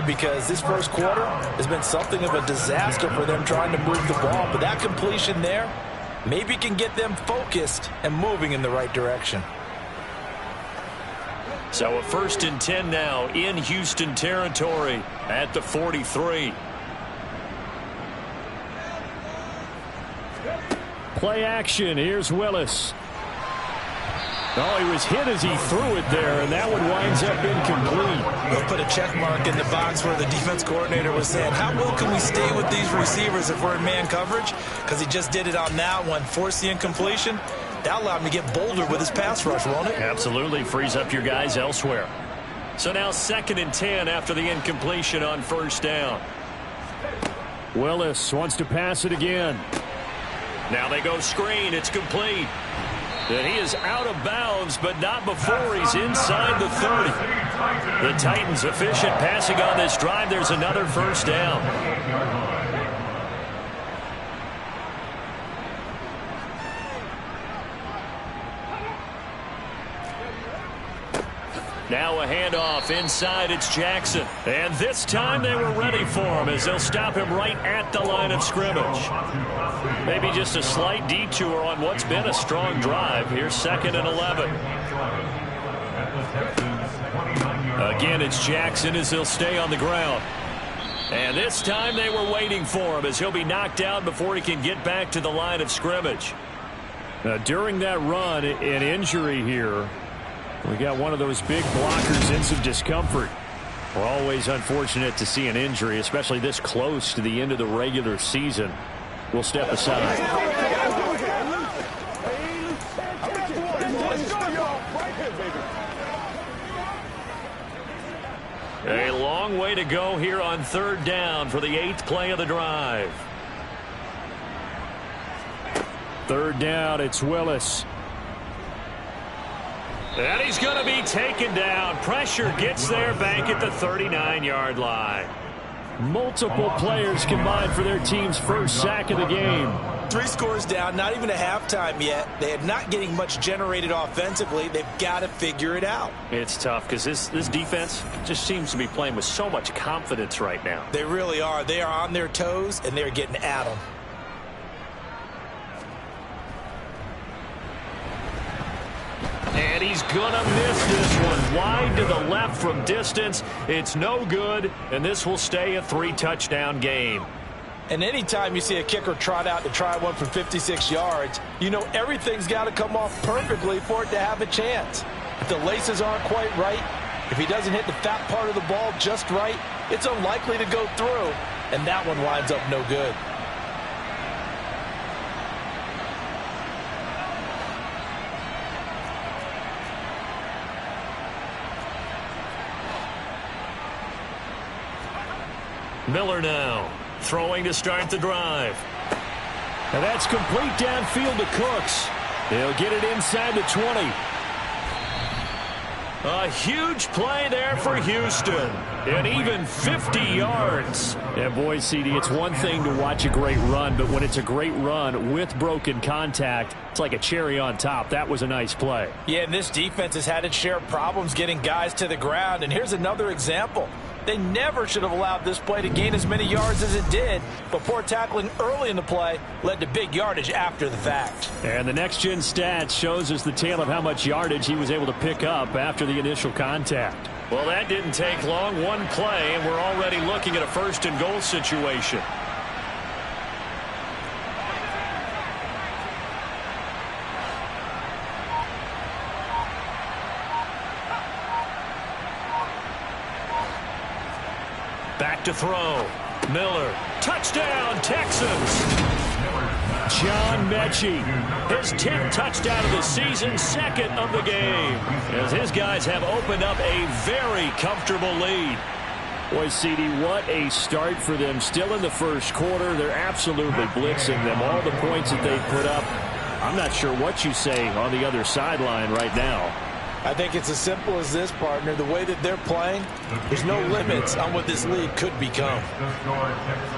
way because this first quarter has been something of a disaster for them trying to move the ball. But that completion there maybe can get them focused and moving in the right direction. So a 1st and 10 now in Houston territory at the 43. Play action. Here's Willis. Oh, he was hit as he threw it there, and that one winds up incomplete. We'll put a check mark in the box where the defense coordinator was saying, how well can we stay with these receivers if we're in man coverage? Because he just did it on that one, forced the incompletion. That allowed him to get bolder with his pass rush, won't it? Absolutely. Frees up your guys elsewhere. So now 2nd and 10 after the incompletion on 1st down. Willis wants to pass it again. Now they go screen. It's complete. And he is out of bounds, but not before he's inside the 30. The Titans efficient passing on this drive. There's another 1st down. Now a handoff inside. It's Jackson. And this time they were ready for him as they'll stop him right at the line of scrimmage. Maybe just a slight detour on what's been a strong drive. Here's 2nd and 11. Again, it's Jackson as he'll stay on the ground. And this time they were waiting for him as he'll be knocked out before he can get back to the line of scrimmage. During that run, an injury here. We got one of those big blockers in some discomfort. We're always unfortunate to see an injury, especially this close to the end of the regular season. We'll step aside. A long way to go here on 3rd down for the 8th play of the drive. 3rd down, it's Willis. And he's going to be taken down. Pressure gets there back at the 39-yard line. Multiple players combined for their team's first sack of the game. 3 scores down, not even a halftime yet. They are not getting much generated offensively. They've got to figure it out. It's tough because this defense just seems to be playing with so much confidence right now. They really are. They are on their toes, and they're getting at them. And he's going to miss this one wide to the left from distance. It's no good, and this will stay a 3-touchdown game. And anytime you see a kicker trot out to try one from 56 yards, you know everything's got to come off perfectly for it to have a chance. If the laces aren't quite right, if he doesn't hit the fat part of the ball just right, it's unlikely to go through, and that one winds up no good. Miller now throwing to start the drive. And that's complete downfield to Cooks. He'll get it inside the 20. A huge play there for Houston. And even 50 yards. Yeah, boy, CD, it's one thing to watch a great run, but when it's a great run with broken contact, it's like a cherry on top. That was a nice play. Yeah, and this defense has had its share of problems getting guys to the ground. And here's another example. They never should have allowed this play to gain as many yards as it did, but poor tackling early in the play led to big yardage after the fact. And the next-gen stats shows us the tale of how much yardage he was able to pick up after the initial contact. Well, that didn't take long. One play, and we're already looking at a 1st and goal situation. Back to throw. Miller. Touchdown, Texans. John Mechie. His 10th touchdown of the season, 2nd of the game. As his guys have opened up a very comfortable lead. Boy, CD, what a start for them. Still in the first quarter. They're absolutely blitzing them. All the points that they put up, I'm not sure what you say on the other sideline right now. I think it's as simple as this, partner. The way that they're playing, there's no limits on what this league could become.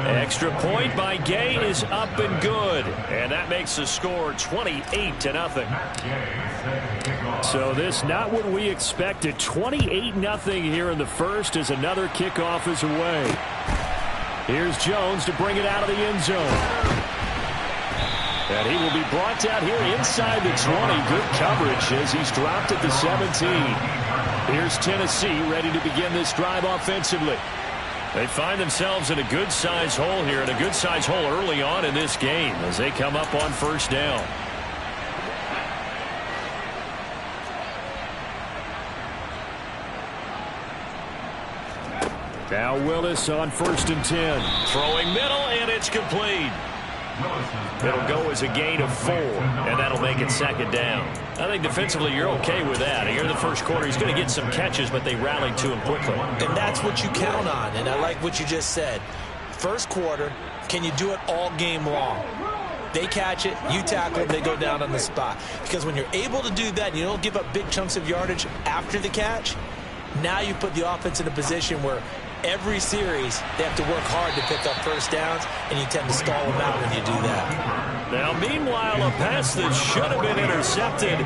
Extra point by Gay is up and good. And that makes the score 28-0. So this not what we expected. 28-0 here in the first as another kickoff is away. Here's Jones to bring it out of the end zone. And he will be brought down here inside the 20. Good coverage as he's dropped at the 17. Here's Tennessee ready to begin this drive offensively. They find themselves in a good-sized hole here, and a good-sized hole early on in this game as they come up on first down. Now Willis on 1st and 10. Throwing middle, and it's complete. It'll go as a gain of 4, and that'll make it 2nd down. I think defensively you're okay with that. Here in the first quarter, he's going to get some catches, but they rallied to him quickly. And that's what you count on, and I like what you just said. First quarter, can you do it all game long? They catch it, you tackle it, they go down on the spot. Because when you're able to do that, and you don't give up big chunks of yardage after the catch, now you put the offense in a position where every series, they have to work hard to pick up first downs, and you tend to stall them out when you do that. Now, meanwhile, a pass that should have been intercepted,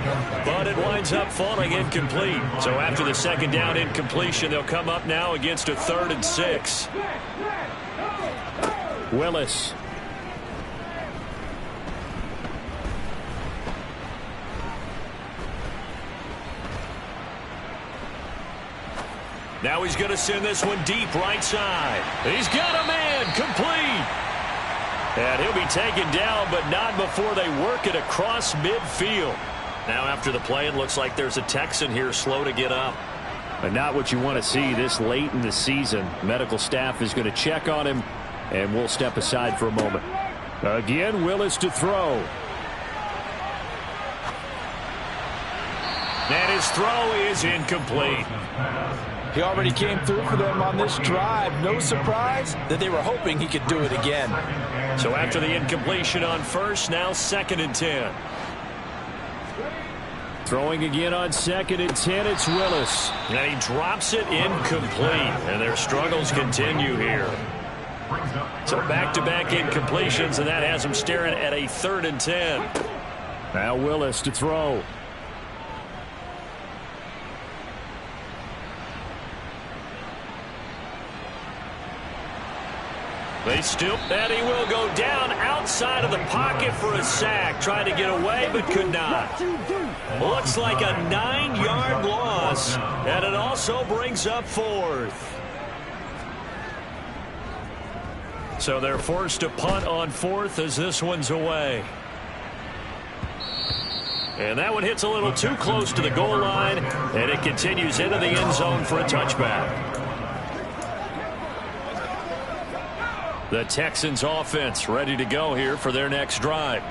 but it winds up falling incomplete. So after the 2nd down incompletion, they'll come up now against a 3rd and 6. Willis. Now he's going to send this one deep right side. He's got a man complete. And he'll be taken down, but not before they work it across midfield. Now after the play, it looks like there's a Texan here slow to get up. But not what you want to see this late in the season. Medical staff is going to check on him, and we'll step aside for a moment. Again, Willis to throw. And his throw is incomplete. He already came through for them on this drive. No surprise that they were hoping he could do it again. So after the incompletion on first, now 2nd and 10. Throwing again on 2nd and 10, it's Willis. And he drops it incomplete. And their struggles continue here. So back-to-back incompletions, and that has them staring at a 3rd and 10. Now Willis to throw. They stoop, and he will go down outside of the pocket for a sack. Trying to get away, but could not. Looks like a 9-yard loss, and it also brings up 4th. So they're forced to punt on 4th as this one's away. And that one hits a little too close to the goal line, and it continues into the end zone for a touchback. The Texans offense ready to go here for their next drive.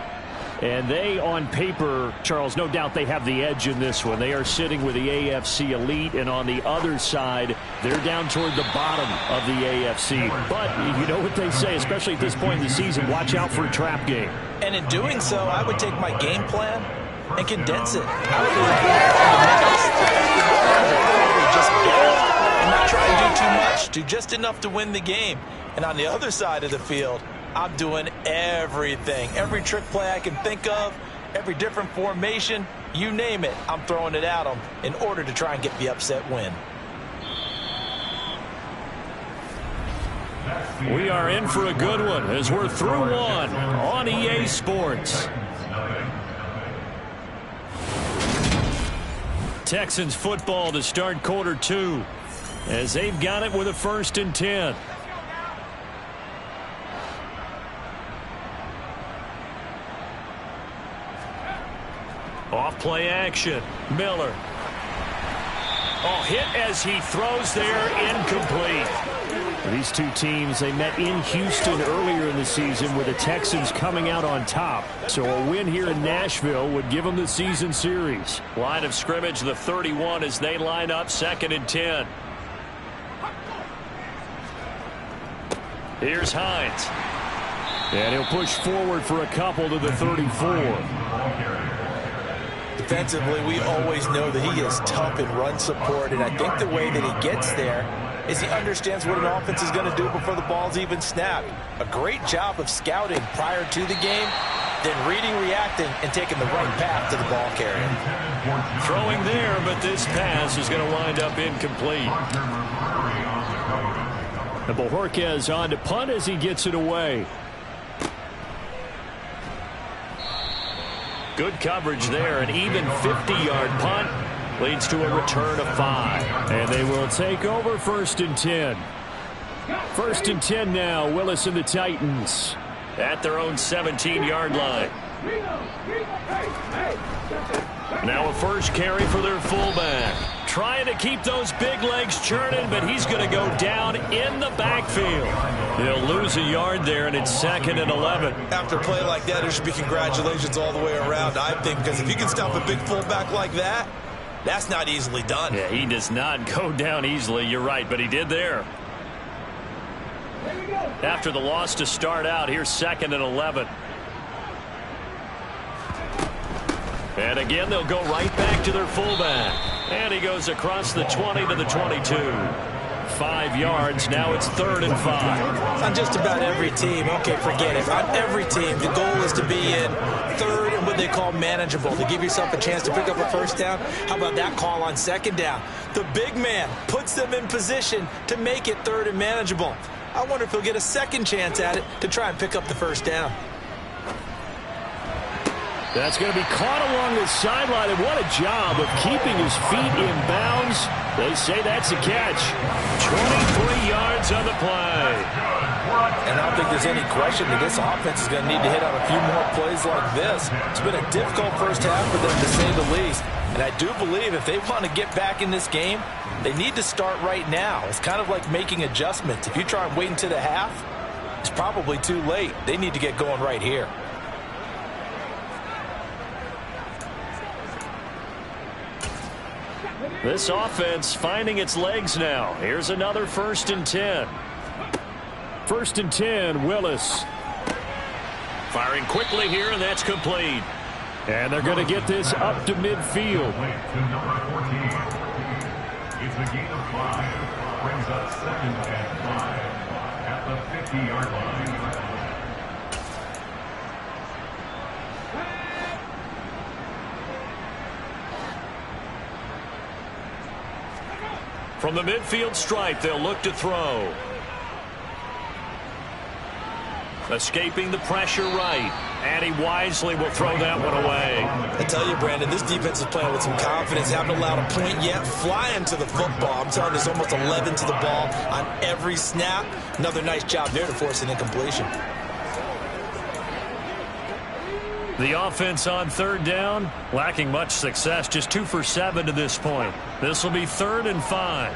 And they, on paper, Charles, no doubt they have the edge in this one. They are sitting with the AFC elite, and on the other side, they're down toward the bottom of the AFC. But you know what they say, especially at this point in the season, watch out for a trap game. And in doing so, I would take my game plan and condense it. I would just and not try to do too much, do just enough to win the game. And on the other side of the field, I'm doing everything. Every trick play I can think of, every different formation, you name it, I'm throwing it at them in order to try and get the upset win. We are in for a good one as we're through one on EA Sports. Texans football to start quarter 2 as they've got it with a 1st and 10. Off play action. Miller. Oh, hit as he throws there, incomplete. These two teams, they met in Houston earlier in the season with the Texans coming out on top. So a win here in Nashville would give them the season series. Line of scrimmage, the 31 as they line up 2nd and 10. Here's Hines. And he'll push forward for a couple to the 34. Defensively, we always know that he is tough in run support, and I think the way that he gets there is he understands what an offense is going to do before the ball's even snapped. A great job of scouting prior to the game, then reading, reacting, and taking the right path to the ball carrier. Throwing there, but this pass is going to wind up incomplete. And Bojorquez on to punt as he gets it away. Good coverage there, an even 50-yard punt leads to a return of 5. And they will take over 1st and 10. 1st and 10 now, Willis and the Titans. At their own 17-yard line. Now a first carry for their fullback. Trying to keep those big legs churning, but he's going to go down in the backfield. He'll lose a yard there, and it's 2nd and 11. After a play like that, there should be congratulations all the way around, I think, because if you can stop a big fullback like that, that's not easily done. Yeah, he does not go down easily. You're right, but he did there. After the loss to start out, here's 2nd and 11. And again, they'll go right back to their fullback. And he goes across the 20 to the 22. 5 yards. Now it's 3rd and 5. On just about every team, okay, forget it. On every team, the goal is to be in 3rd and what they call manageable, to give yourself a chance to pick up a first down. How about that call on 2nd down? The big man puts them in position to make it 3rd and manageable. I wonder if he'll get a second chance at it to try and pick up the first down. That's going to be caught along the sideline, and what a job of keeping his feet in bounds. They say that's a catch. 23 yards on the play. And I don't think there's any question that this offense is going to need to hit on a few more plays like this. It's been a difficult first half for them, to say the least. And I do believe if they want to get back in this game, they need to start right now. It's kind of like making adjustments. If you try and wait until the half, it's probably too late. They need to get going right here. This offense finding its legs now. Here's another 1st and 10. 1st and 10, Willis. Firing quickly here, and that's complete. And they're going to get this up to midfield. It's a gain of 5. Brings up 2nd and 5 at the 50-yard line. From the midfield stripe, they'll look to throw. Escaping the pressure right. And he wisely will throw that one away. I tell you, Brandon, this defense is playing with some confidence. Haven't allowed a point yet. Flying to the football. I'm telling you, there's almost 11 to the ball on every snap. Another nice job there to force an incompletion. The offense on 3rd down, lacking much success, just 2 for 7 to this point. This will be 3rd and 5.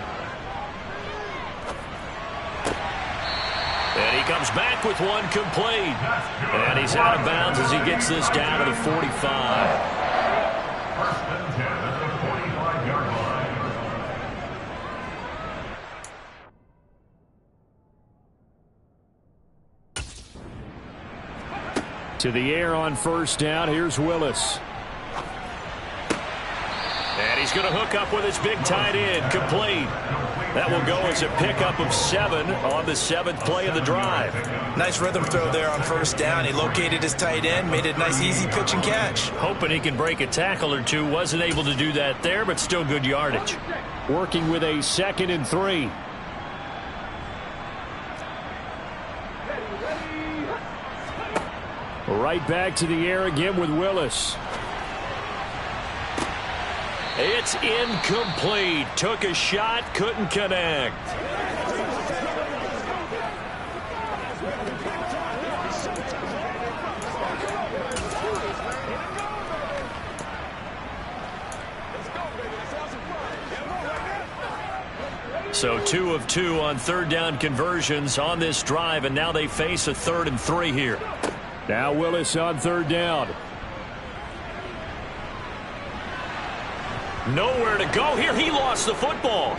And he comes back with one complete. And he's out of bounds as he gets this down to the 45. 1st and 10 at the 45-yard line. To the air on 1st down. Here's Willis. And he's going to hook up with his big tight end. Complete. That will go as a pickup of 7 on the 7th play of the drive. Nice rhythm throw there on 1st down. He located his tight end, made it a nice easy pitch and catch. Hoping he can break a tackle or two. Wasn't able to do that there, but still good yardage. Working with a 2nd and 3. Right back to the air again with Willis. It's incomplete. Took a shot, couldn't connect. So 2 of 2 on 3rd down conversions on this drive, and now they face a 3rd and 3 here. Now Willis on 3rd down. Nowhere to go here. He lost the football.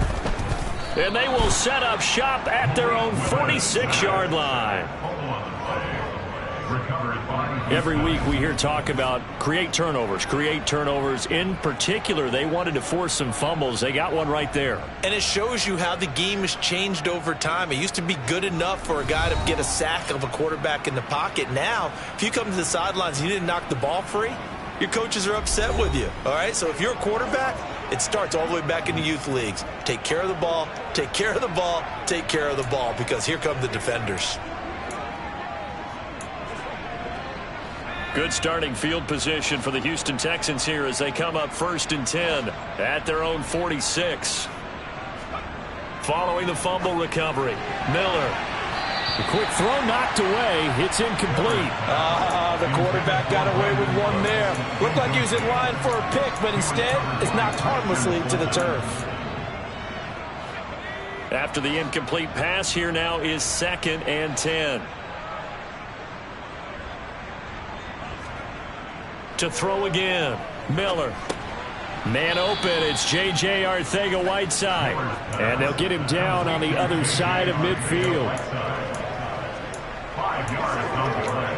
And they will set up shop at their own 46-yard line. Every week we hear talk about create turnovers. In particular, they wanted to force some fumbles. They got one right there. And it shows you how the game has changed over time. It used to be good enough for a guy to get a sack of a quarterback in the pocket. Now, if you come to the sidelines and you didn't knock the ball free, your coaches are upset with you. All right, so if you're a quarterback, it starts all the way back in the youth leagues. Take care of the ball, take care of the ball, take care of the ball, because here come the defenders. Good starting field position for the Houston Texans here as they come up 1st and 10 at their own 46. Following the fumble recovery, Miller. The quick throw knocked away. It's incomplete. The quarterback got away with one there. Looked like he was in line for a pick, but instead it's knocked harmlessly to the turf. After the incomplete pass, here now is 2nd and 10. To throw again, Miller. Man open, it's J.J. Arcega-Whiteside. And they'll get him down on the other side of midfield. 5 yards on the play.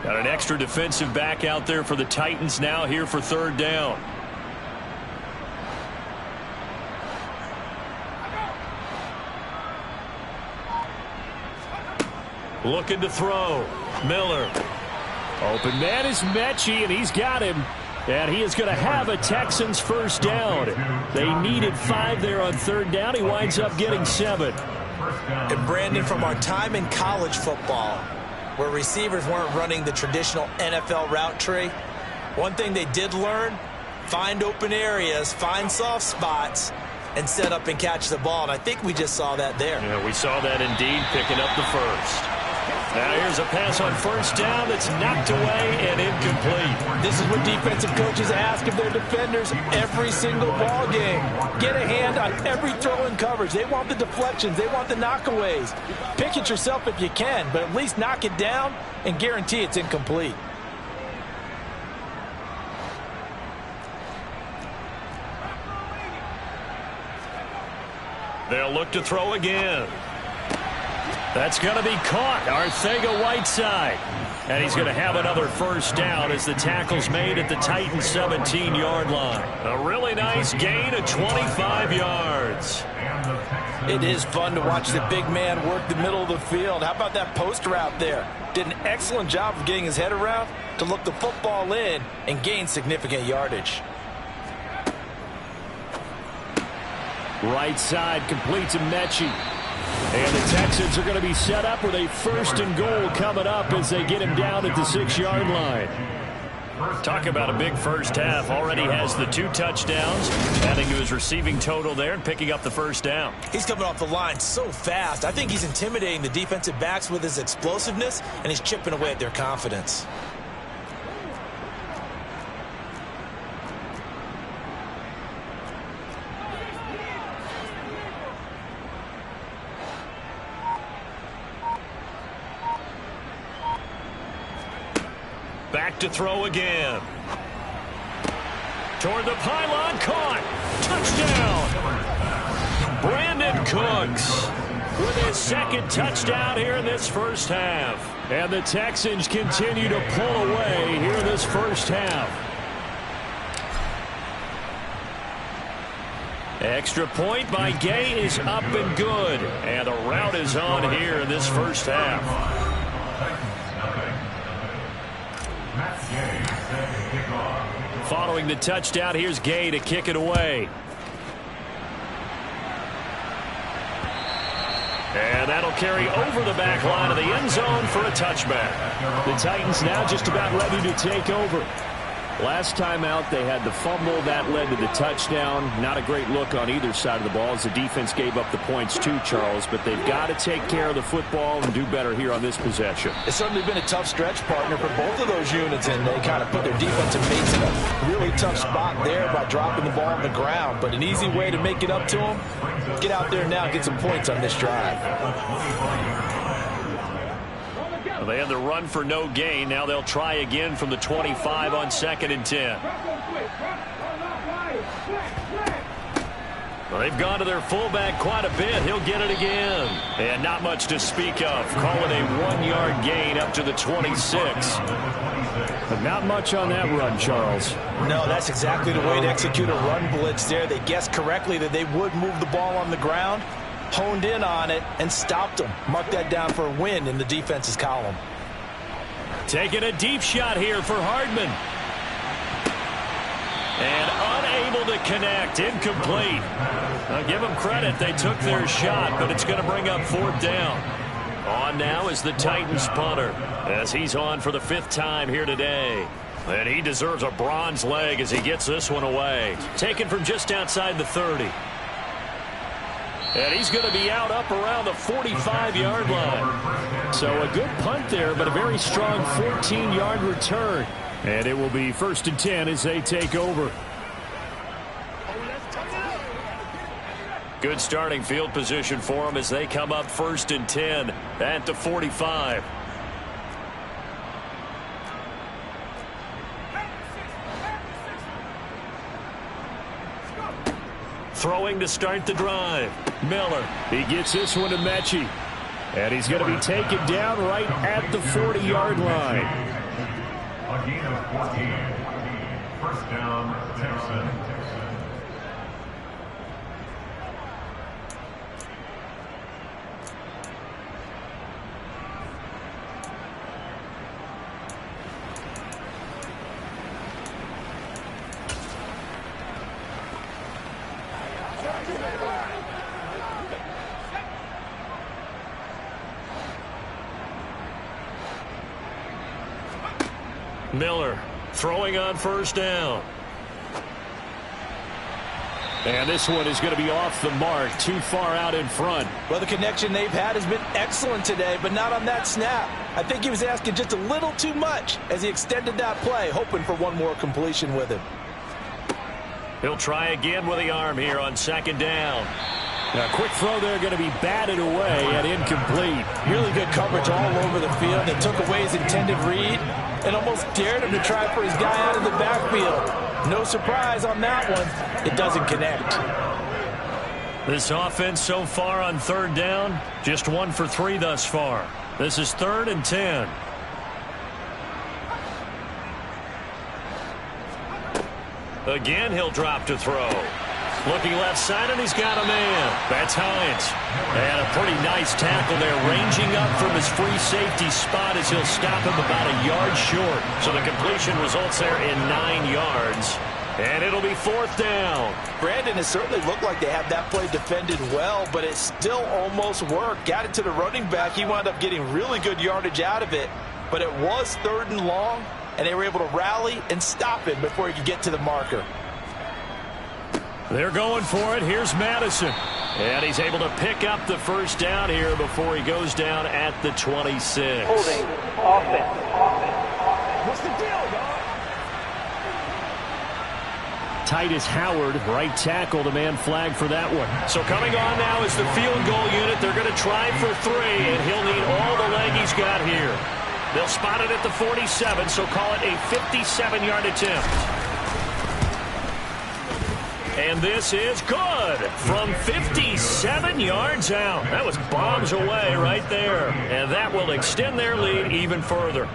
Got an extra defensive back out there for the Titans now here for 3rd down. Looking to throw. Miller. Open man is Mechie, and he's got him. And he is going to have a Texans 1st down. They needed 5 there on 3rd down. He winds up getting 7. And Brandon, from our time in college football, where receivers weren't running the traditional NFL route tree, one thing they did learn, find open areas, find soft spots, and set up and catch the ball. And I think we just saw that there. Yeah, we saw that indeed, picking up the first. Now here's a pass on 1st down that's knocked away and incomplete. This is what defensive coaches ask of their defenders every single ball game. Get a hand on every throw in coverage. They want the deflections. They want the knockaways. Pick it yourself if you can, but at least knock it down and guarantee it's incomplete. They'll look to throw again. That's going to be caught. Arcega-Whiteside. And he's going to have another 1st down as the tackle's made at the Titans' 17-yard line. A really nice gain of 25 yards. It is fun to watch the big man work the middle of the field. How about that post route there? Did an excellent job of getting his head around to look the football in and gain significant yardage. Right side completes to Mechie. And the Texans are going to be set up with a 1st and goal coming up as they get him down at the 6-yard line. Talk about a big first half. Already has the 2 touchdowns, adding to his receiving total there and picking up the 1st down. He's coming off the line so fast. I think he's intimidating the defensive backs with his explosiveness, and he's chipping away at their confidence. Back to throw again. Toward the pylon, caught. Touchdown. Brandon Cooks with his 2nd touchdown here in this 1st half. And the Texans continue to pull away here in this 1st half. Extra point by Gay is up and good. And the route is on here in this 1st half. Following the touchdown, here's Gay to kick it away. And that'll carry over the back line of the end zone for a touchback. The Titans now just about ready to take over. Last time out, they had the fumble. That led to the touchdown. Not a great look on either side of the ball as the defense gave up the points too, Charles. But they've got to take care of the football and do better here on this possession. It's certainly been a tough stretch, partner, for both of those units, and they kind of put their defensive mates in a really tough spot there by dropping the ball on the ground. But an easy way to make it up to them, get out there now and get some points on this drive. They had the run for no gain. Now they'll try again from the 25 on 2nd and 10. Well, they've gone to their fullback quite a bit. He'll get it again. And not much to speak of. Call it a 1-yard gain up to the 26. But not much on that run, Charles. No, that's exactly the way to execute a run blitz there. They guessed correctly that they would move the ball on the ground, honed in on it, and stopped them. Mark that down for a win in the defense's column. Taking a deep shot here for Hardman. And unable to connect. Incomplete. I'll give them credit. They took their shot, but it's going to bring up 4th down. On now is the Titans punter, as he's on for the 5th time here today. And he deserves a bronze leg as he gets this one away. Taken from just outside the 30. And he's going to be out up around the 45-yard line. So a good punt there, but a very strong 14-yard return. And it will be 1st and 10 as they take over. Good starting field position for them as they come up 1st and 10 at the 45. Throwing to start the drive. Miller. He gets this one to Mechie. And he's going to be taken down right at the 40-yard line. A gain of 14. 1st down, Texans. Miller throwing on 1st down. And this one is going to be off the mark, too far out in front. Well, the connection they've had has been excellent today, but not on that snap. I think he was asking just a little too much as he extended that play, hoping for one more completion with him. He'll try again with the arm here on 2nd down. Now, a quick throw there going to be batted away and incomplete. Really good coverage all over the field. They took away his intended read and almost dared him to try for his guy out of the backfield. No surprise on that one. It doesn't connect. This offense so far on 3rd down, just 1 for 3 thus far. This is 3rd and 10. Again, he'll drop to throw. Looking left side, and he's got a man. That's Hines. And a pretty nice tackle there, ranging up from his free safety spot as he'll stop him about a yard short. So the completion results there in 9 yards. And it'll be 4th down. Brandon, has certainly looked like they have that play defended well, but it still almost worked. Got it to the running back. He wound up getting really good yardage out of it. But it was 3rd and long, and they were able to rally and stop it before he could get to the marker. They're going for it. Here's Madison. And he's able to pick up the 1st down here before he goes down at the 26. Holding offense. What's the deal, y'all? Titus Howard, right tackle, the man flag for that one. So coming on now is the field goal unit. They're going to try for 3, and he'll need all the leg he's got here. They'll spot it at the 47, so call it a 57-yard attempt. And this is good from 57 yards out. That was bombs away right there. And that will extend their lead even further.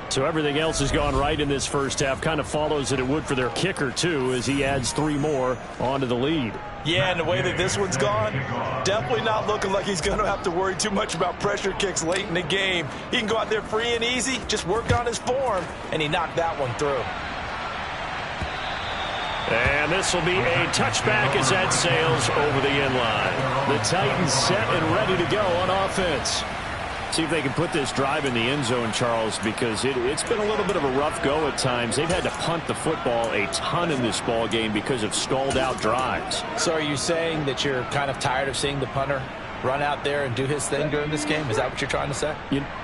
So everything else has gone right in this first half. Kind of follows that it would for their kicker, too, as he adds 3 more onto the lead. Yeah, and the way that this one's gone, definitely not looking like he's going to have to worry too much about pressure kicks late in the game. He can go out there free and easy, just work on his form, and he knocked that one through. And this will be a touchback as that sails over the end line. The Titans set and ready to go on offense. See if they can put this drive in the end zone, Charles, because it's been a little bit of a rough go at times. They've had to punt the football a ton in this ball game because of stalled out drives. So are you saying that you're kind of tired of seeing the punter run out there and do his thing during this game? Is that what you're trying to say?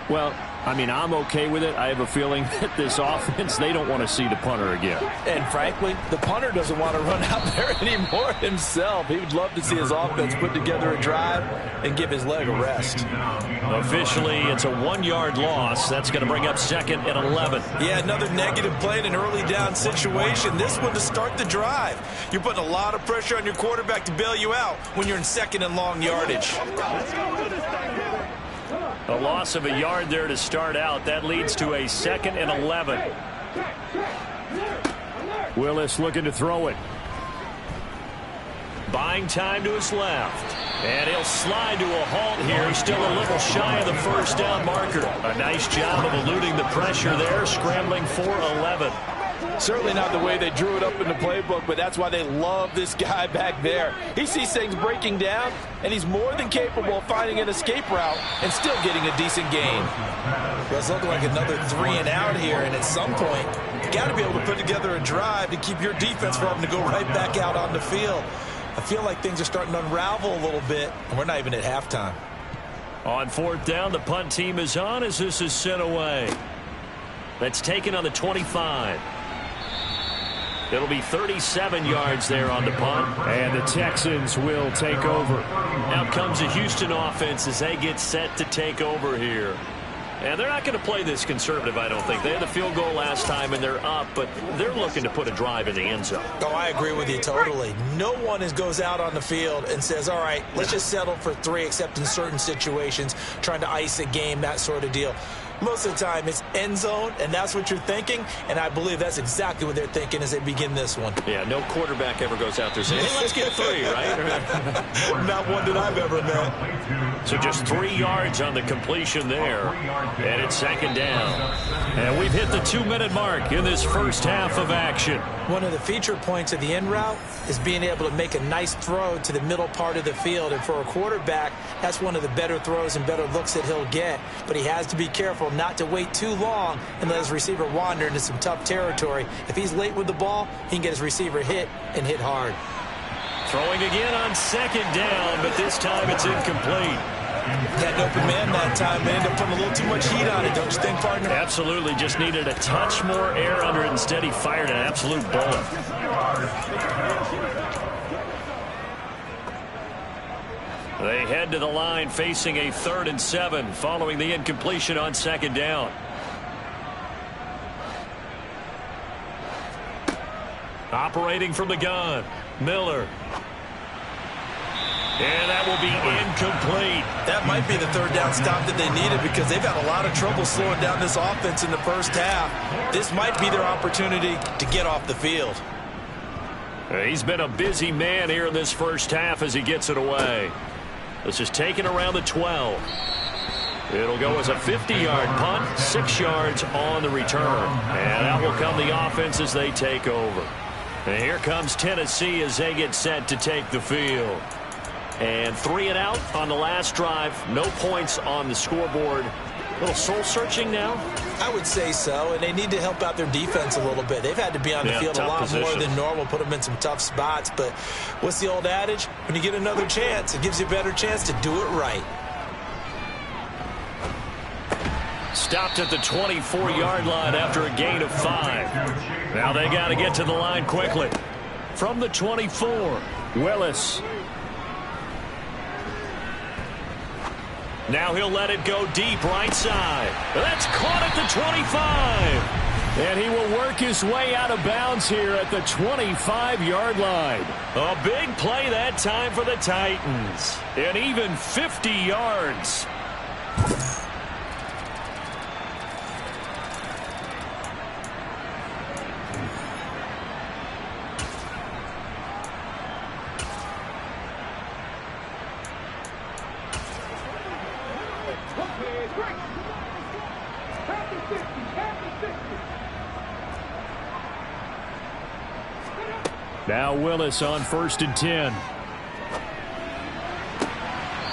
Well, I mean, I'm okay with it. I have a feeling that this offense, they don't want to see the punter again. And frankly, the punter doesn't want to run out there anymore himself. He would love to see his offense put together a drive and give his leg a rest. Officially, it's a 1-yard loss. That's going to bring up 2nd and 11. Yeah, another negative play in an early down situation. This one to start the drive. You're putting a lot of pressure on your quarterback to bail you out when you're in 2nd and long yardage. A loss of a yard there to start out. That leads to a 2nd and 11. Willis looking to throw it. Buying time to his left. And he'll slide to a halt here. Still a little shy of the first down marker. A nice job of eluding the pressure there, scrambling for 11. Certainly not the way they drew it up in the playbook, but that's why they love this guy back there. He sees things breaking down, and he's more than capable of finding an escape route and still getting a decent gain. Well, it's looking like another 3 and out here, and at some point, you got to be able to put together a drive to keep your defense from having to go right back out on the field. I feel like things are starting to unravel a little bit, and we're not even at halftime. On 4th down, the punt team is on as this is sent away. That's taken on the 25. It'll be 37 yards there on the punt. And the Texans will take over. Out comes the Houston offense as they get set to take over here. And they're not going to play this conservative, I don't think. They had the field goal last time, and they're up, but they're looking to put a drive in the end zone. Oh, I agree with you totally. No one goes out on the field and says, all right, let's just settle for 3, except in certain situations, trying to ice a game, that sort of deal. Most of the time, it's end zone, and that's what you're thinking, and I believe that's exactly what they're thinking as they begin this one. Yeah, no quarterback ever goes out there saying, hey, let's get 3, right? Not one that I've ever met. So just 3 yards on the completion there, and it's 2nd down. And we've hit the 2-minute mark in this first half of action. One of the feature points of the in route is being able to make a nice throw to the middle part of the field, and for a quarterback, that's one of the better throws and better looks that he'll get, but he has to be careful not to wait too long and let his receiver wander into some tough territory. If he's late with the ball, he can get his receiver hit and hit hard. Throwing again on 2nd down, but this time it's incomplete. Had an open man that time. They ended up putting a little too much heat on it, don't you think, partner? Absolutely. Just needed a touch more air under it. Instead, he fired an absolute bullet. They head to the line facing a 3rd and 7 following the incompletion on 2nd down. Operating from the gun, Miller. And that will be incomplete. That might be the 3rd down stop that they needed because they've had a lot of trouble slowing down this offense in the first half. This might be their opportunity to get off the field. He's been a busy man here in this first half as he gets it away. This is taken around the 12. It'll go as a 50-yard punt, 6 yards on the return. And out will come the offense as they take over. And here comes Tennessee as they get set to take the field. And 3 and out on the last drive. No points on the scoreboard. A little soul-searching now? I would say so, and they need to help out their defense a little bit. They've had to be on the field a lot more than normal, put them in some tough spots. But what's the old adage? When you get another chance, it gives you a better chance to do it right. Stopped at the 24-yard line after a gain of 5. Now they got to get to the line quickly. From the 24, Willis. Now he'll let it go deep right side. That's caught at the 25. And he will work his way out of bounds here at the 25-yard line. A big play that time for the Titans. And even 50 yards. Now Willis on 1st and 10.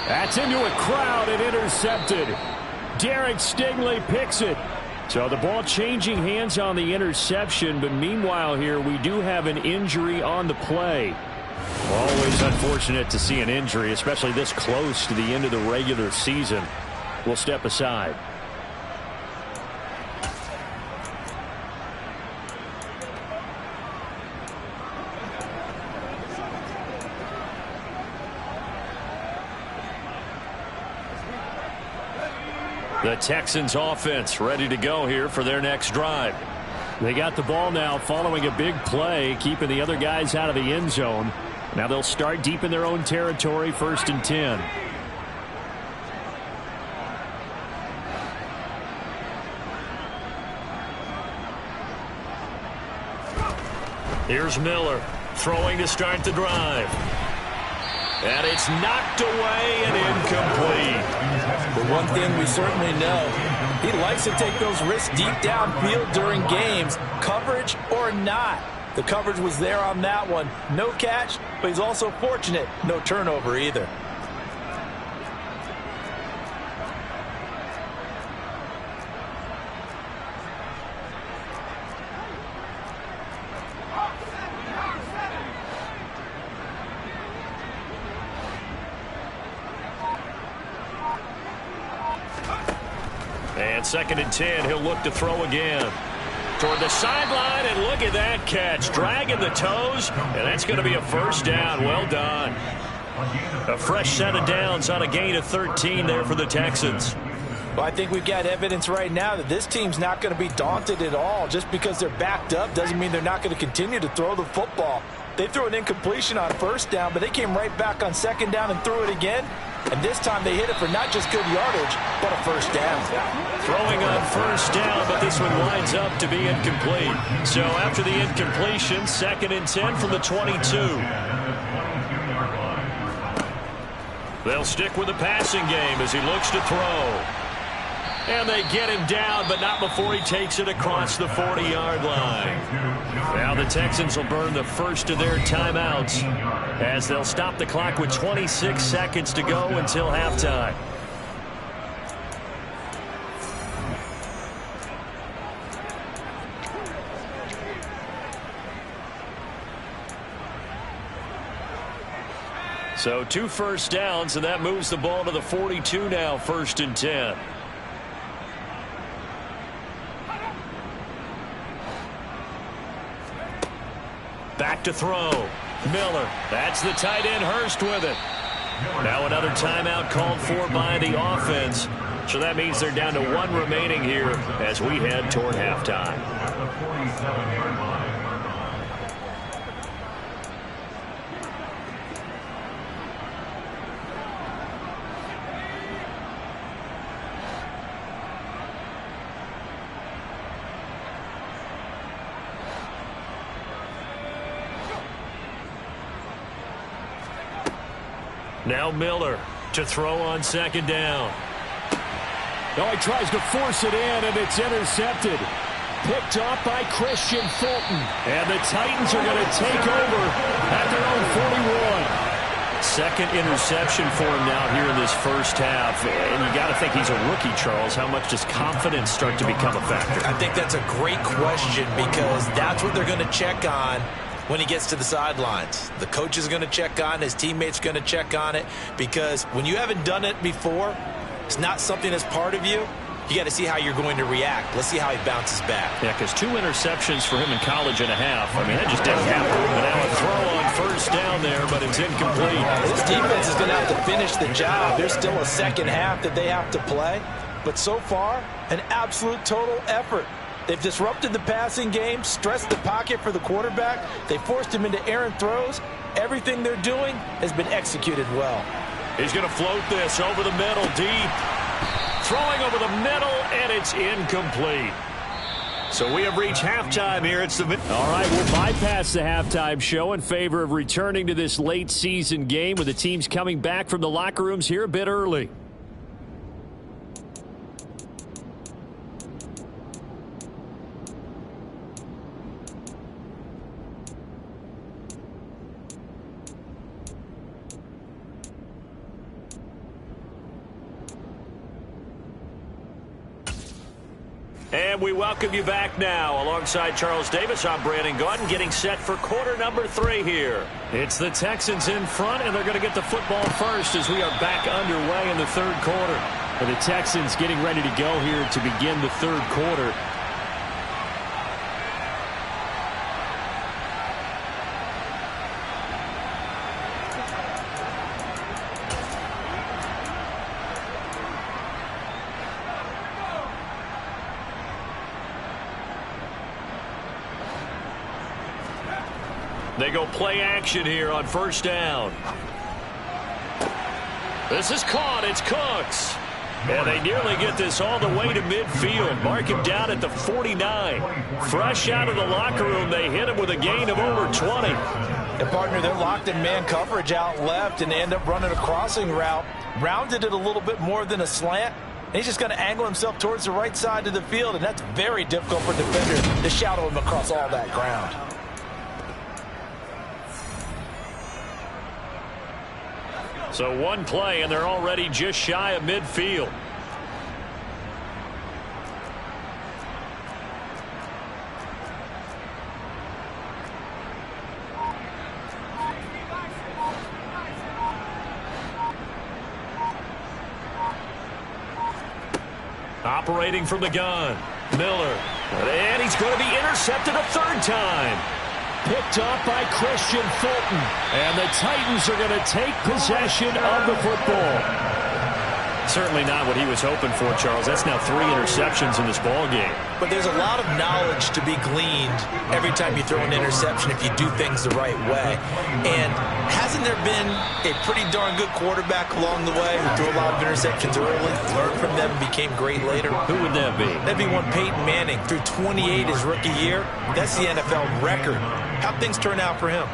That's into a crowd and intercepted. Derek Stingley picks it. So the ball changing hands on the interception, but meanwhile here we do have an injury on the play. Always unfortunate to see an injury, especially this close to the end of the regular season. We'll step aside. The Texans offense ready to go here for their next drive. They got the ball now following a big play, keeping the other guys out of the end zone. Now they'll start deep in their own territory, 1st and 10. Here's Miller throwing to start the drive. And it's knocked away and incomplete. But one thing we certainly know, he likes to take those risks deep downfield during games, coverage or not. The coverage was there on that one. No catch, but he's also fortunate. No turnover either. And 2nd and 10, he'll look to throw again. Toward the sideline, and look at that catch. Dragging the toes, and that's going to be a 1st down. Well done. A fresh set of downs on a gain of 13 there for the Texans. Well, I think we've got evidence right now that this team's not going to be daunted at all. Just because they're backed up doesn't mean they're not going to continue to throw the football. They threw an incompletion on 1st down, but they came right back on 2nd down and threw it again. And this time they hit it for not just good yardage, but a 1st down. Throwing on 1st down, but this one winds up to be incomplete. So after the incompletion, 2nd and 10 from the 22. They'll stick with the passing game as he looks to throw. And they get him down, but not before he takes it across the 40-yard line. Now the Texans will burn the first of their timeouts as they'll stop the clock with 26 seconds to go until halftime. So 2 1st downs, and that moves the ball to the 42 now, 1st and 10. Back to throw. Miller. That's the tight end, Hurst, with it. Now another timeout called for by the offense. So that means they're down to 1 remaining here as we head toward halftime. At the 47-yard line. Now Miller to throw on 2nd down. Oh, he tries to force it in, and it's intercepted. Picked off by Christian Fulton. And the Titans are going to take over at their own 41. 2nd interception for him now here in this 1st half. And you got to think he's a rookie, Charles. How much does confidence start to become a factor? I think that's a great question because that's what they're going to check on when he gets to the sidelines. The coach is going to check on, his teammates going to check on it, because when you haven't done it before, it's not something that's part of you. You got to see how you're going to react. Let's see how he bounces back. Yeah, because 2 interceptions for him in college and a half. I mean, that just didn't happen. But now a throw on 1st down there, but it's incomplete. This defense is going to have to finish the job. There's still a 2nd half that they have to play. But so far, an absolute total effort. They've disrupted the passing game, stressed the pocket for the quarterback. They forced him into errant throws. Everything they're doing has been executed well. He's going to float this over the middle, deep. Throwing over the middle, and it's incomplete. So we have reached halftime here. It's the all right, we'll bypass the halftime show in favor of returning to this late season game with the teams coming back from the locker rooms here a bit early. And we welcome you back now. Alongside Charles Davis, I'm Brandon Gaudin, getting set for quarter number 3 here. It's the Texans in front, and they're going to get the football first as we are back underway in the 3rd quarter. And the Texans getting ready to go here to begin the 3rd quarter. They go play action here on first down. This is caught. It's Cooks. And they nearly get this all the way to midfield. Mark him down at the 49. Fresh out of the locker room, they hit him with a gain of over 20. And partner, they're locked in man coverage out left, and they end up running a crossing route. Rounded it a little bit more than a slant. And he's just going to angle himself towards the right side of the field, and that's very difficult for a defender to shadow him across all that ground. So one play, and they're already just shy of midfield. Operating from the gun, Miller. And he's going to be intercepted a third time. Picked off by Christian Fulton. And the Titans are going to take possession of the football. Certainly not what he was hoping for, Charles. That's now 3 interceptions in this ball game. But there's a lot of knowledge to be gleaned every time you throw an interception if you do things the right way. And hasn't there been a pretty darn good quarterback along the way who threw a lot of interceptions early, learned from them, and became great later? Who would that be? That'd be one Peyton Manning. Threw 28 his rookie year. That's the NFL record. How'd things turn out for him?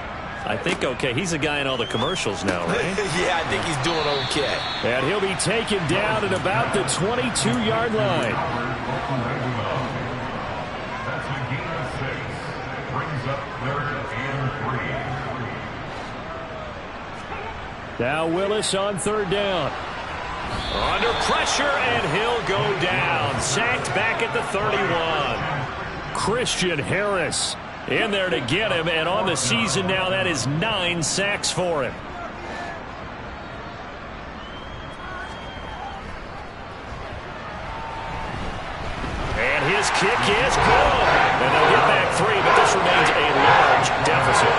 I think okay. He's a guy in all the commercials now, right? Yeah, I think he's doing okay. And he'll be taken down at about the 22-yard line. That's a gain of 6. Brings up 3rd and 3. Now Willis on 3rd down. Under pressure, and he'll go down. Sacked back at the 31. Christian Harris in there to get him, and on the season now, that is 9 sacks for him. And his kick is good. And they'll get back 3, but this remains a large deficit.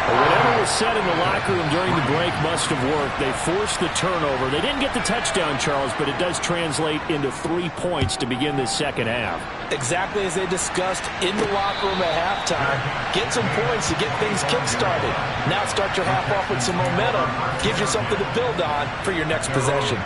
Whatever was said in the locker room during the break must have worked. They forced the turnover. They didn't get the touchdown, Charles, but it does translate into 3 points to begin this second half. Exactly as they discussed in the locker room at halftime. Get some points to get things kick-started. Now start your half off with some momentum. Gives you something to build on for your next possession.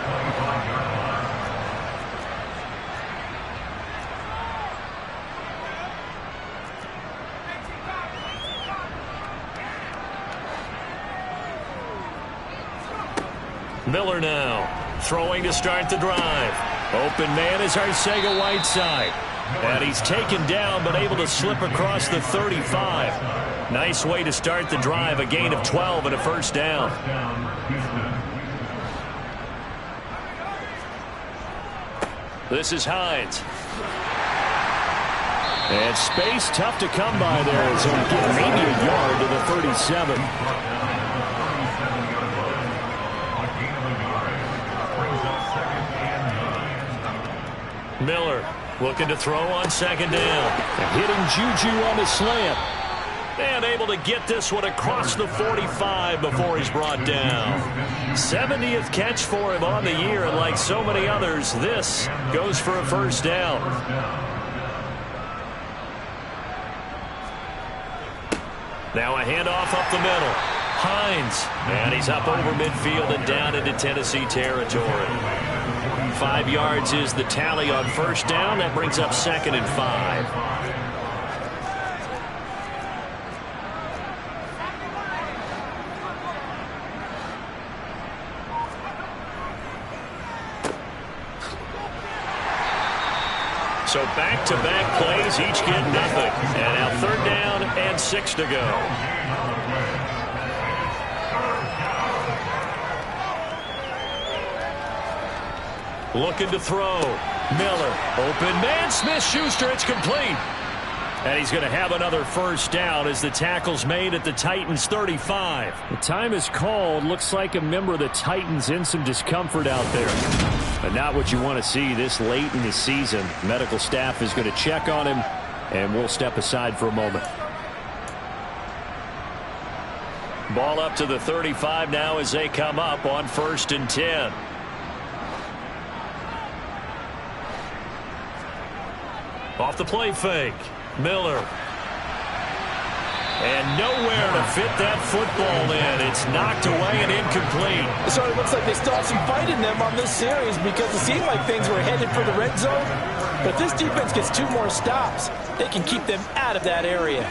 Miller now throwing to start the drive. Open man is Arcega-Whiteside. And he's taken down but able to slip across the 35. Nice way to start the drive. A gain of 12 and a first down. This is Hines. And space tough to come by there as he'll get maybe a yard to the 37. Miller looking to throw on 2nd down. And hitting Juju on the slant. And able to get this one across the 45 before he's brought down. 70th catch for him on the year, and like so many others, this goes for a first down. Now a handoff up the middle. Hines. And he's up over midfield and down into Tennessee territory. 5 yards is the tally on first down. That brings up 2nd and 5. So back-to-back plays, each get nothing. And now 3rd down and 6 to go. Looking to throw. Miller. Open man. Smith-Schuster. It's complete. And he's going to have another first down as the tackle's made at the Titans' 35. The time is called. Looks like a member of the Titans in some discomfort out there. But not what you want to see this late in the season. Medical staff is going to check on him, and we'll step aside for a moment. Ball up to the 35 now as they come up on 1st and 10. Off the play fake. Miller. And nowhere to fit that football in. It's knocked away and incomplete. It sort of looks like they still have some fight in them on this series because it seemed like things were headed for the red zone. But if this defense gets 2 more stops, they can keep them out of that area.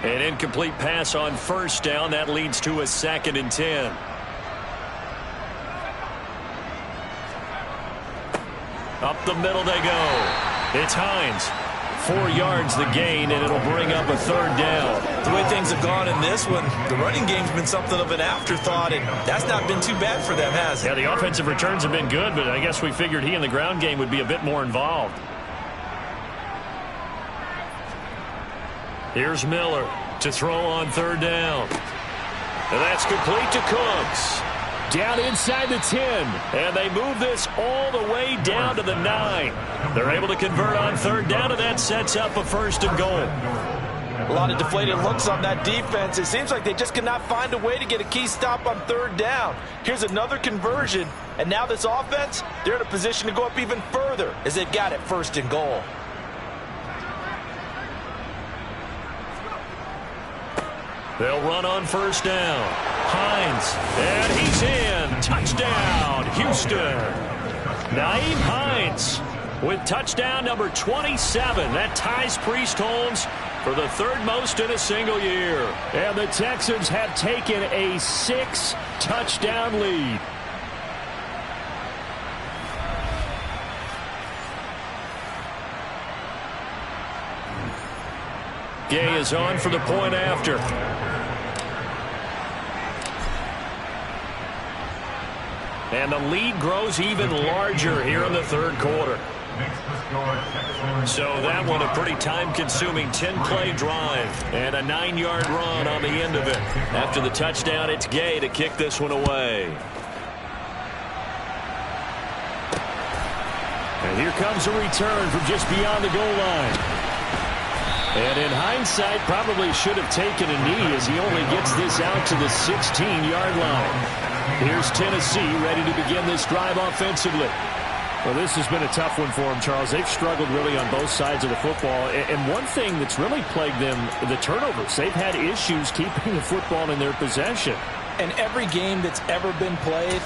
An incomplete pass on first down. That leads to a 2nd and 10. Up the middle they go. It's Hines. 4 yards the gain, and it'll bring up a 3rd down. The way things have gone in this one, the running game's been something of an afterthought, and that's not been too bad for them, has it? Yeah, the offensive returns have been good, but I guess we figured he in the ground game would be a bit more involved. Here's Miller to throw on 3rd down. And that's complete to Cooks. Down inside the 10. And they move this all the way down to the 9. They're able to convert on 3rd down, and that sets up a 1st and goal. A lot of deflated looks on that defense. It seems like they just cannot find a way to get a key stop on 3rd down. Here's another conversion, and now this offense, they're in a position to go up even further as they've got it 1st and goal. They'll run on 1st down. Hines, and he's in. Touchdown, Houston. Nyheim Hines with touchdown number 27. That ties Priest Holmes for the 3rd most in a single year. And the Texans have taken a 6-touchdown lead. Gay is on for the point after. And the lead grows even larger here in the 3rd quarter. So that one a pretty time-consuming 10-play drive and a 9-yard run on the end of it. After the touchdown, it's Gay to kick this one away. And here comes a return from just beyond the goal line. And in hindsight, probably should have taken a knee as he only gets this out to the 16-yard line. Here's Tennessee ready to begin this drive offensively. Well, this has been a tough one for them, Charles. They've struggled really on both sides of the football. And one thing that's really plagued them, the turnovers. They've had issues keeping the football in their possession. And every game that's ever been played,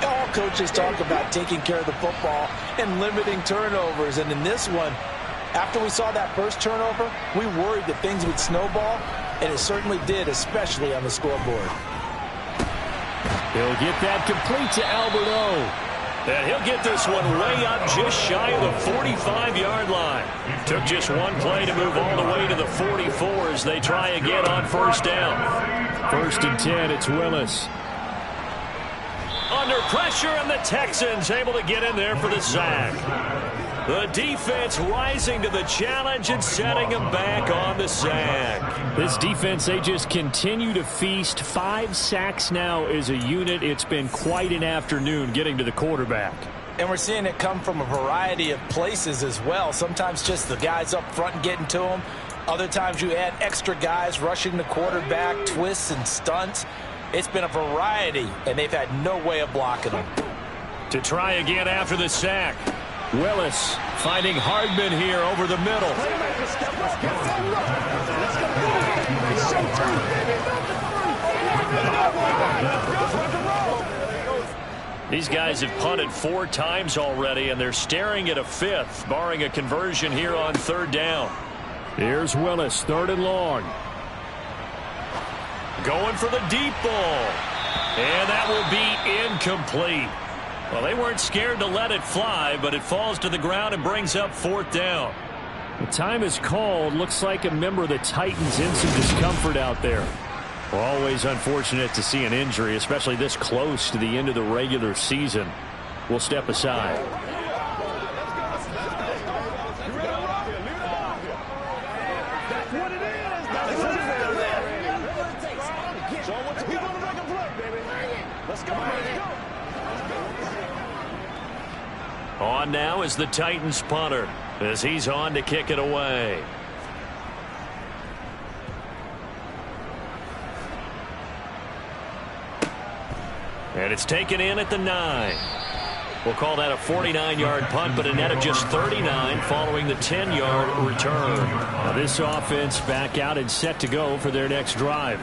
all coaches talk about taking care of the football and limiting turnovers. And in this one, after we saw that first turnover, we worried that things would snowball, and it certainly did, especially on the scoreboard. He'll get that complete to Albert O. And he'll get this one way up just shy of the 45-yard line. Took just one play to move all the way to the 44 as they try again on 1st down. 1st and 10, it's Willis. Under pressure, and the Texans able to get in there for the sack. The defense rising to the challenge and setting them back on the sack. This defense, they just continue to feast. 5 sacks now as a unit. It's been quite an afternoon getting to the quarterback. And we're seeing it come from a variety of places as well. Sometimes just the guys up front and getting to them. Other times you add extra guys rushing the quarterback, twists and stunts. It's been a variety, and they've had no way of blocking them. To try again after the sack. Willis finding Hardman here over the middle. These guys have punted 4 times already, and they're staring at a 5th, barring a conversion here on 3rd down. Here's Willis, 3rd and long. Going for the deep ball. And that will be incomplete. Well, they weren't scared to let it fly, but it falls to the ground and brings up 4th down. The time is called. Looks like a member of the Titans in some discomfort out there. Well, always unfortunate to see an injury, especially this close to the end of the regular season. We'll step aside. On now is the Titans punter as he's on to kick it away. And it's taken in at the 9. We'll call that a 49-yard punt, but a net of just 39 following the 10-yard return. Now this offense back out and set to go for their next drive.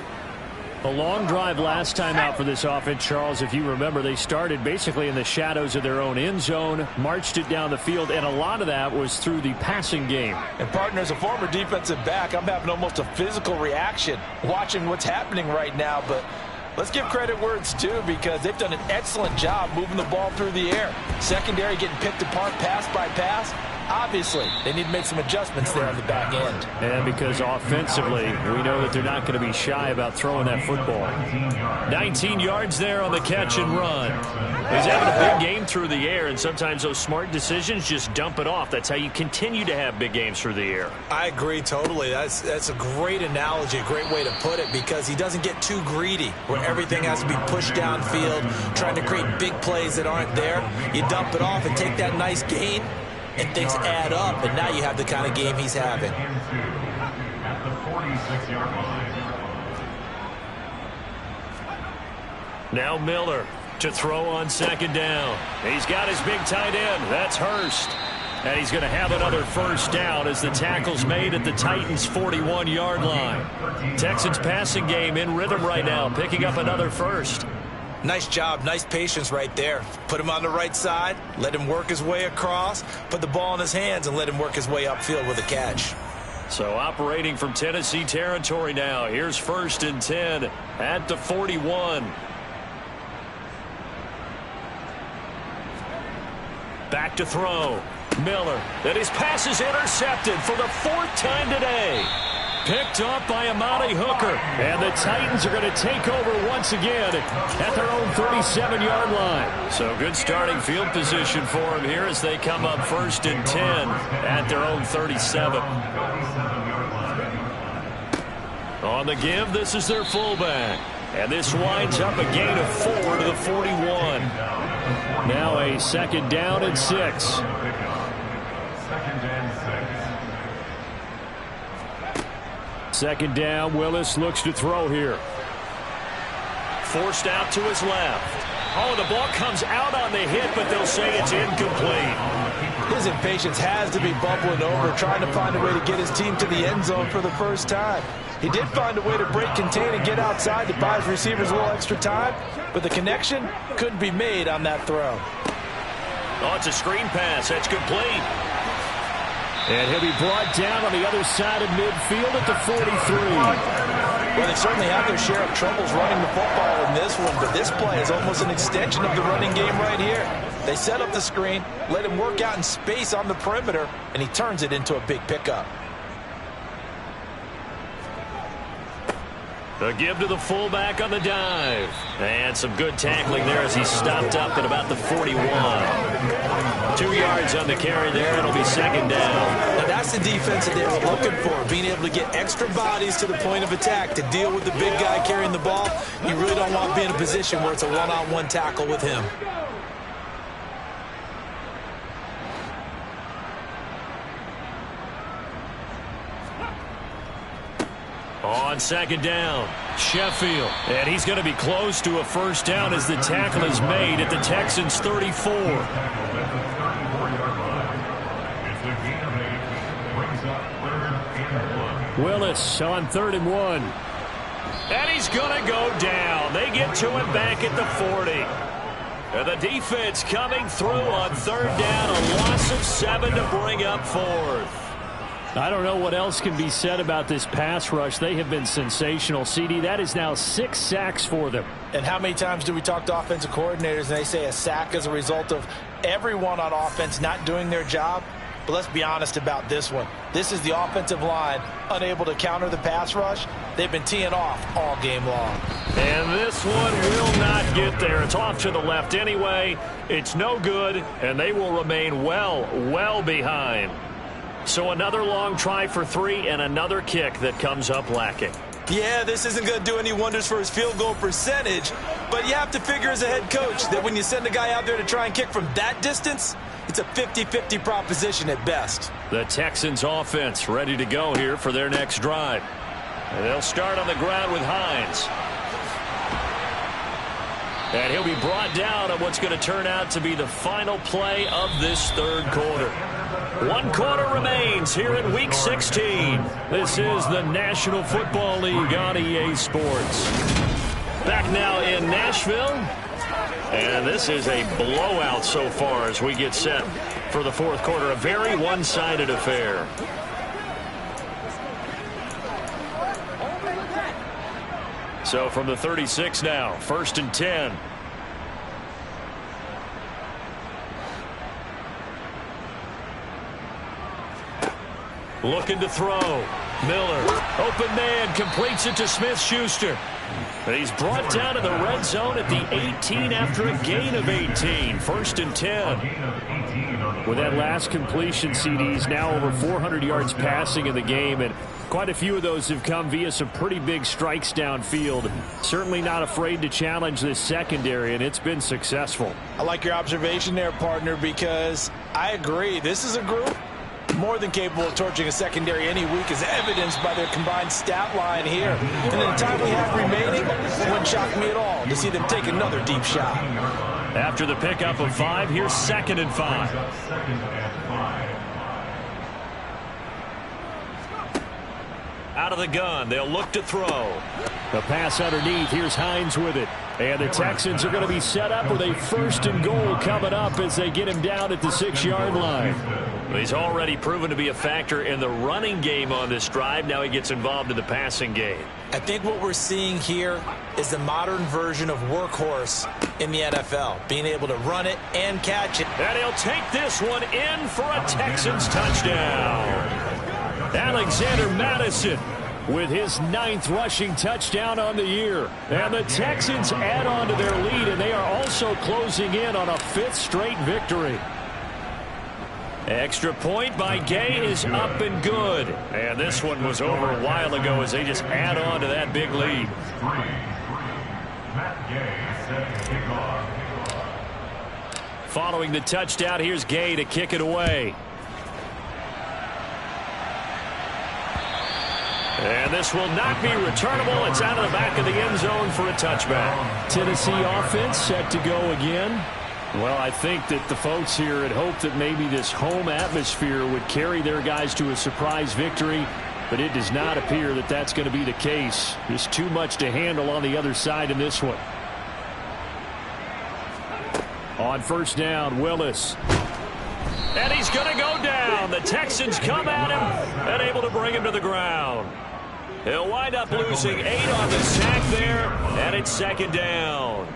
A long drive last time out for this offense, Charles. If you remember, they started basically in the shadows of their own end zone, marched it down the field, and a lot of that was through the passing game. And, partner, as a former defensive back, I'm having almost a physical reaction watching what's happening right now. But let's give credit where it's due, because they've done an excellent job moving the ball through the air. Secondary getting picked apart pass by pass. Obviously, they need to make some adjustments there on the back end. And because offensively, we know that they're not going to be shy about throwing that football. 19 yards there on the catch and run. He's having a big game through the air, and sometimes those smart decisions just dump it off. That's how you continue to have big games through the air. I agree totally. That's a great analogy, a great way to put it, because he doesn't get too greedy where everything has to be pushed downfield, trying to create big plays that aren't there. You dump it off and take that nice gain, and things add up, and now you have the kind of game he's having. At the 46-yard line. Now Miller to throw on second down. He's got his big tight end. That's Hurst. And he's going to have another first down as the tackle's made at the Titans' 41-yard line. Texans passing game in rhythm right now, picking up another first. Nice job, nice patience right there. Put him on the right side, let him work his way across, put the ball in his hands, and let him work his way upfield with a catch. So operating from Tennessee territory now. Here's 1st and 10 at the 41. Back to throw. Miller. And his pass is intercepted for the 4th time today. Picked up by Amani Hooker. And the Titans are going to take over once again at their own 37-yard line. So good starting field position for them here as they come up 1st and 10 at their own 37. On the give, this is their fullback. And this winds up a gain of 4 to the 41. Now a 2nd down and 6. 2nd and 6. 2nd down, Willis looks to throw here. Forced out to his left. Oh, the ball comes out on the hit, but they'll say it's incomplete. His impatience has to be bubbling over, trying to find a way to get his team to the end zone for the first time. He did find a way to break, contain, and get outside to buy his receivers a little extra time, but the connection couldn't be made on that throw. Oh, it's a screen pass. That's complete. And he'll be brought down on the other side of midfield at the 43. Well, they certainly have their share of troubles running the football in this one, but this play is almost an extension of the running game right here. They set up the screen, let him work out in space on the perimeter, and he turns it into a big pickup. The give to the fullback on the dive. And some good tackling there as he stopped up at about the 41. 2 yards on the carry there. It'll be 2nd down. Now that's the defense that they were looking for, being able to get extra bodies to the point of attack to deal with the big guy carrying the ball. You really don't want to be in a position where it's a one-on-one tackle with him. On 2nd down, Sheffield. And he's going to be close to a first down as the tackle is made at the Texans' 34. Willis on 3rd and 1. And he's going to go down. They get to him back at the 40. And the defense coming through on 3rd down. A loss of 7 to bring up 4th. I don't know what else can be said about this pass rush. They have been sensational, CD. That is now 6 sacks for them. And how many times do we talk to offensive coordinators and they say a sack is a result of everyone on offense not doing their job? But let's be honest about this one. This is the offensive line unable to counter the pass rush. They've been teeing off all game long. And this one will not get there. It's off to the left anyway. It's no good, and they will remain well behind. So another long try for 3 and another kick that comes up lacking. Yeah, this isn't going to do any wonders for his field goal percentage, but you have to figure as a head coach that when you send a guy out there to try and kick from that distance, it's a 50-50 proposition at best. The Texans offense ready to go here for their next drive. And they'll start on the ground with Hines. And he'll be brought down on what's going to turn out to be the final play of this third quarter. 1 quarter remains here in Week 16. This is the National Football League on EA Sports. Back now in Nashville. And this is a blowout so far as we get set for the fourth quarter. A very one-sided affair. So from the 36 now, 1st and 10. Looking to throw. Miller, open man, completes it to Smith-Schuster. And he's brought down to the red zone at the 18 after a gain of 18. 1st and 10. With that last completion, CD's now over 400 yards passing in the game, and quite a few of those have come via some pretty big strikes downfield. Certainly not afraid to challenge this secondary, and it's been successful. I like your observation there, partner, because I agree. This is a group more than capable of torching a secondary any week, as evidenced by their combined stat line here. And in the time we have remaining, it wouldn't shock me at all to see them take another deep shot. After the pickup of 5, here's 2nd and 5. Out of the gun, they'll look to throw. The pass underneath. Here's Hines with it. And the Texans are going to be set up with a 1st and goal coming up as they get him down at the 6-yard line. He's already proven to be a factor in the running game on this drive. Now he gets involved in the passing game. I think what we're seeing here is the modern version of workhorse in the NFL, being able to run it and catch it. And he'll take this one in for a Texans touchdown. Alexander Madison with his 9th rushing touchdown on the year. And the Texans add on to their lead, and they are also closing in on a 5th straight victory. Extra point by Gay is up and good. And this one was over a while ago as they just add on to that big lead. Following the touchdown, here's Gay to kick it away. And this will not be returnable. It's out of the back of the end zone for a touchback. Tennessee offense set to go again. Well, I think that the folks here had hoped that maybe this home atmosphere would carry their guys to a surprise victory, but it does not appear that that's going to be the case. There's too much to handle on the other side in this one. On 1st down, Willis. And he's going to go down. The Texans come at him and able to bring him to the ground. He'll wind up losing 8 on the sack there, and it's 2nd down.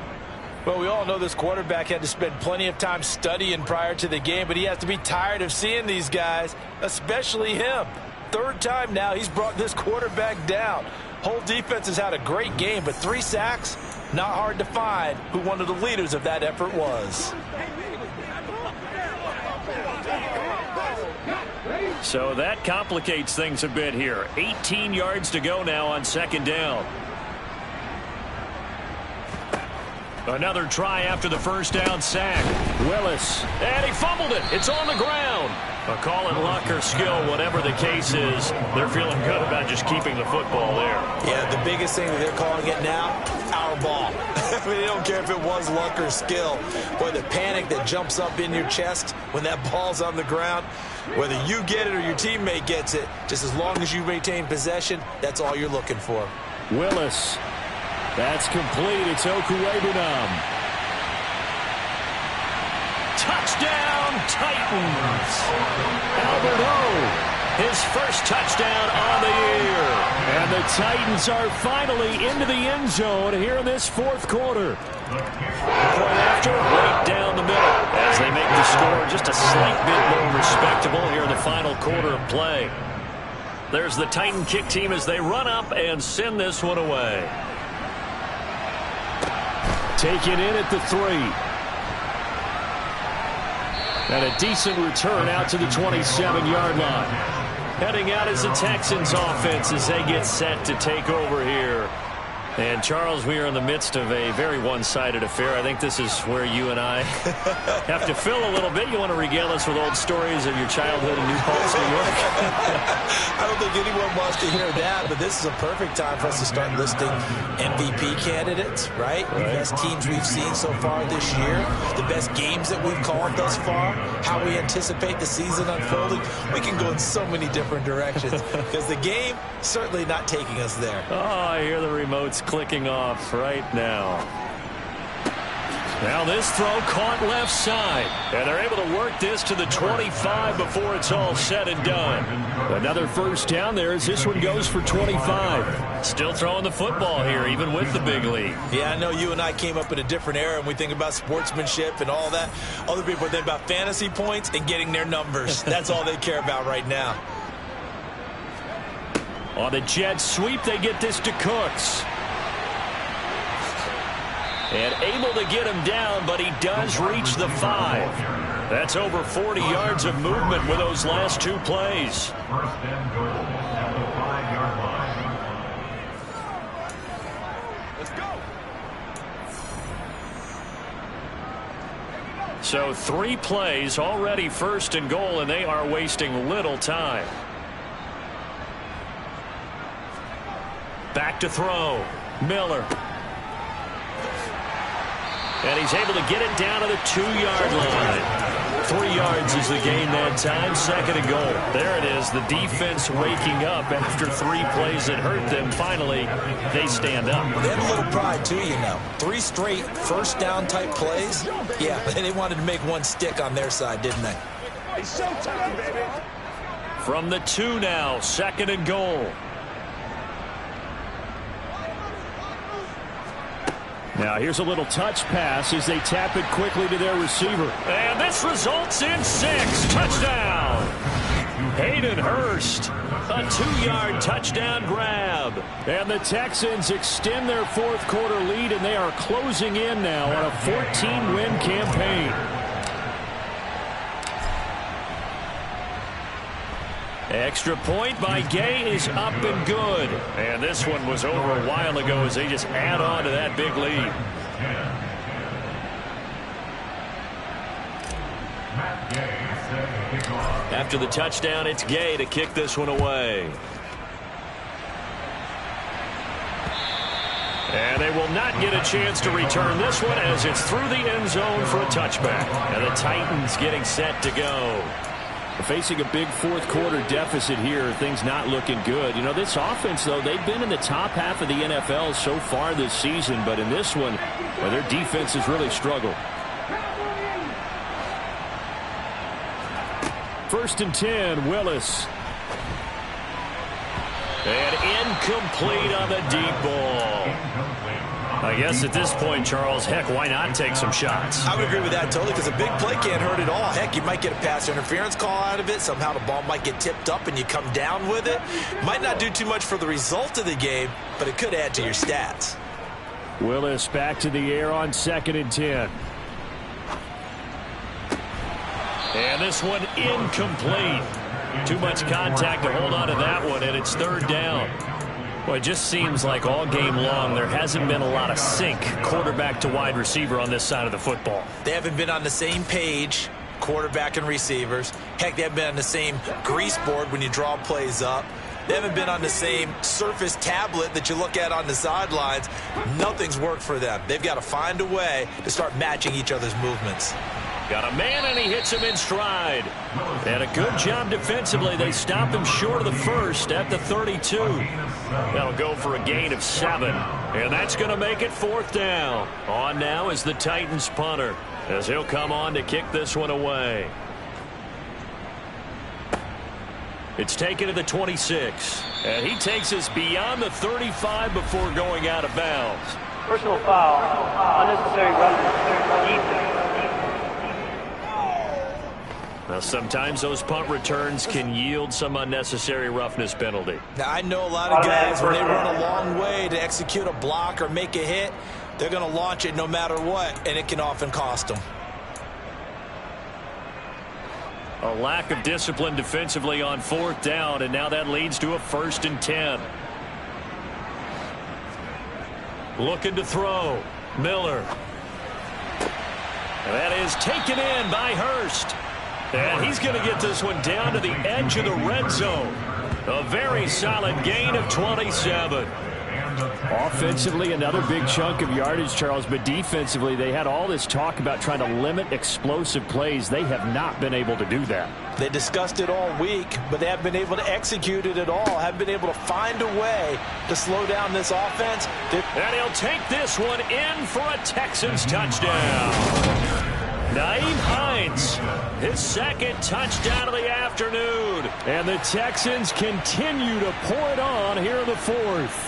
Well, we all know this quarterback had to spend plenty of time studying prior to the game, but he has to be tired of seeing these guys, especially him. 3rd time now he's brought this quarterback down. Whole defense has had a great game, but 3 sacks, not hard to find who one of the leaders of that effort was. So that complicates things a bit here. 18 yards to go now on 2nd down. Another try after the 1st down sack. Willis. And he fumbled it. It's on the ground. A call it luck or skill, whatever the case is, they're feeling good about just keeping the football there. Yeah, the biggest thing that they're calling it now, our ball. I mean, they don't care if it was luck or skill. Boy, the panic that jumps up in your chest when that ball's on the ground, whether you get it or your teammate gets it, just as long as you maintain possession, that's all you're looking for. Willis. That's complete. It's Okuwebunam. Touchdown, Titans. Albert O, his 1st touchdown on the year. And the Titans are finally into the end zone here in this 4th quarter. Point after, right down the middle as they make the score just a slight bit more respectable here in the final quarter of play. There's the Titan kick team as they run up and send this one away. Taken in at the 3. And a decent return out to the 27-yard line. Heading out is the Texans offense as they get set to take over here. And, Charles, we are in the midst of a very one-sided affair. I think this is where you and I have to fill a little bit. You want to regale us with old stories of your childhood in New Paltz, New York? I don't think anyone wants to hear that, but this is a perfect time for us to start listing MVP candidates, right? The best teams we've seen so far this year, the best games that we've called thus far, how we anticipate the season unfolding. We can go in so many different directions because the game certainly not taking us there. Oh, I hear the remotes clicking off right now. Now this throw caught left side. And they're able to work this to the 25 before it's all said and done. Another first down there as this one goes for 25. Still throwing the football here, even with the big lead. Yeah, I know you and I came up in a different era, and we think about sportsmanship and all that. Other people think about fantasy points and getting their numbers. That's all they care about right now. On the jet sweep, they get this to Cooks. And able to get him down, but he does reach the 5. That's over 40 yards of movement with those last 2 plays. First and goal at the 5-yard line. Let's go. So 3 plays already first and goal, and they are wasting little time. Back to throw. Miller. And he's able to get it down to the 2-yard line. 3 yards is the gain that time. Second and goal. There it is. The defense waking up after 3 plays that hurt them. Finally, they stand up. They have a little pride, too, you know. 3 straight first down type plays. Yeah, they wanted to make one stick on their side, didn't they? It's showtime, baby. From the 2 now. Second and goal. Now here's a little touch pass as they tap it quickly to their receiver. And this results in 6. Touchdown. Hayden Hurst. A 2-yard touchdown grab. And the Texans extend their 4th quarter lead, and they are closing in now on a 14-win campaign. Extra point by Gay is up and good. And this one was over a while ago as they just add on to that big lead. After the touchdown, it's Gay to kick this one away. And they will not get a chance to return this one as it's through the end zone for a touchback. And the Titans getting set to go. Facing a big 4th quarter deficit here, things not looking good. You know, this offense, though, they've been in the top half of the NFL so far this season, but in this one, well, their defense has really struggled. 1st and 10, Willis. And incomplete on the deep ball. I guess at this point, Charles, heck, why not take some shots? I would agree with that totally because a big play can't hurt at all. Heck, you might get a pass interference call out of it. Somehow the ball might get tipped up and you come down with it. Might not do too much for the result of the game, but it could add to your stats. Willis back to the air on 2nd and 10. And this one incomplete. Too much contact to hold on to that one, and it's 3rd down. Well, it just seems like all game long there hasn't been a lot of sync quarterback to wide receiver on this side of the football. They haven't been on the same page, quarterback and receivers. Heck, they haven't been on the same grease board when you draw plays up. They haven't been on the same Surface tablet that you look at on the sidelines. Nothing's worked for them. They've got to find a way to start matching each other's movements. Got a man, and he hits him in stride. And a good job defensively. They stop him short of the 1st at the 32. That'll go for a gain of 7. And that's going to make it 4th down. On now is the Titans punter, as he'll come on to kick this one away. It's taken to the 26. And he takes us beyond the 35 before going out of bounds. Personal foul. Unnecessary roughness. Defense. Now, sometimes those punt returns can yield some unnecessary roughness penalty. Now, I know a lot of guys, when they run a long way to execute a block or make a hit, they're going to launch it no matter what, and it can often cost them. A lack of discipline defensively on 4th down, and now that leads to a 1st and 10. Looking to throw. Miller. And that is taken in by Hurst. And he's going to get this one down to the edge of the red zone. A very solid gain of 27. Offensively, another big chunk of yardage, Charles, but defensively, they had all this talk about trying to limit explosive plays. They have not been able to do that. They discussed it all week, but they haven't been able to execute it at all. Haven't been able to find a way to slow down this offense. And he'll take this one in for a Texans touchdown. Nyheim Hines, his second touchdown of the afternoon. And the Texans continue to pour it on here in the fourth.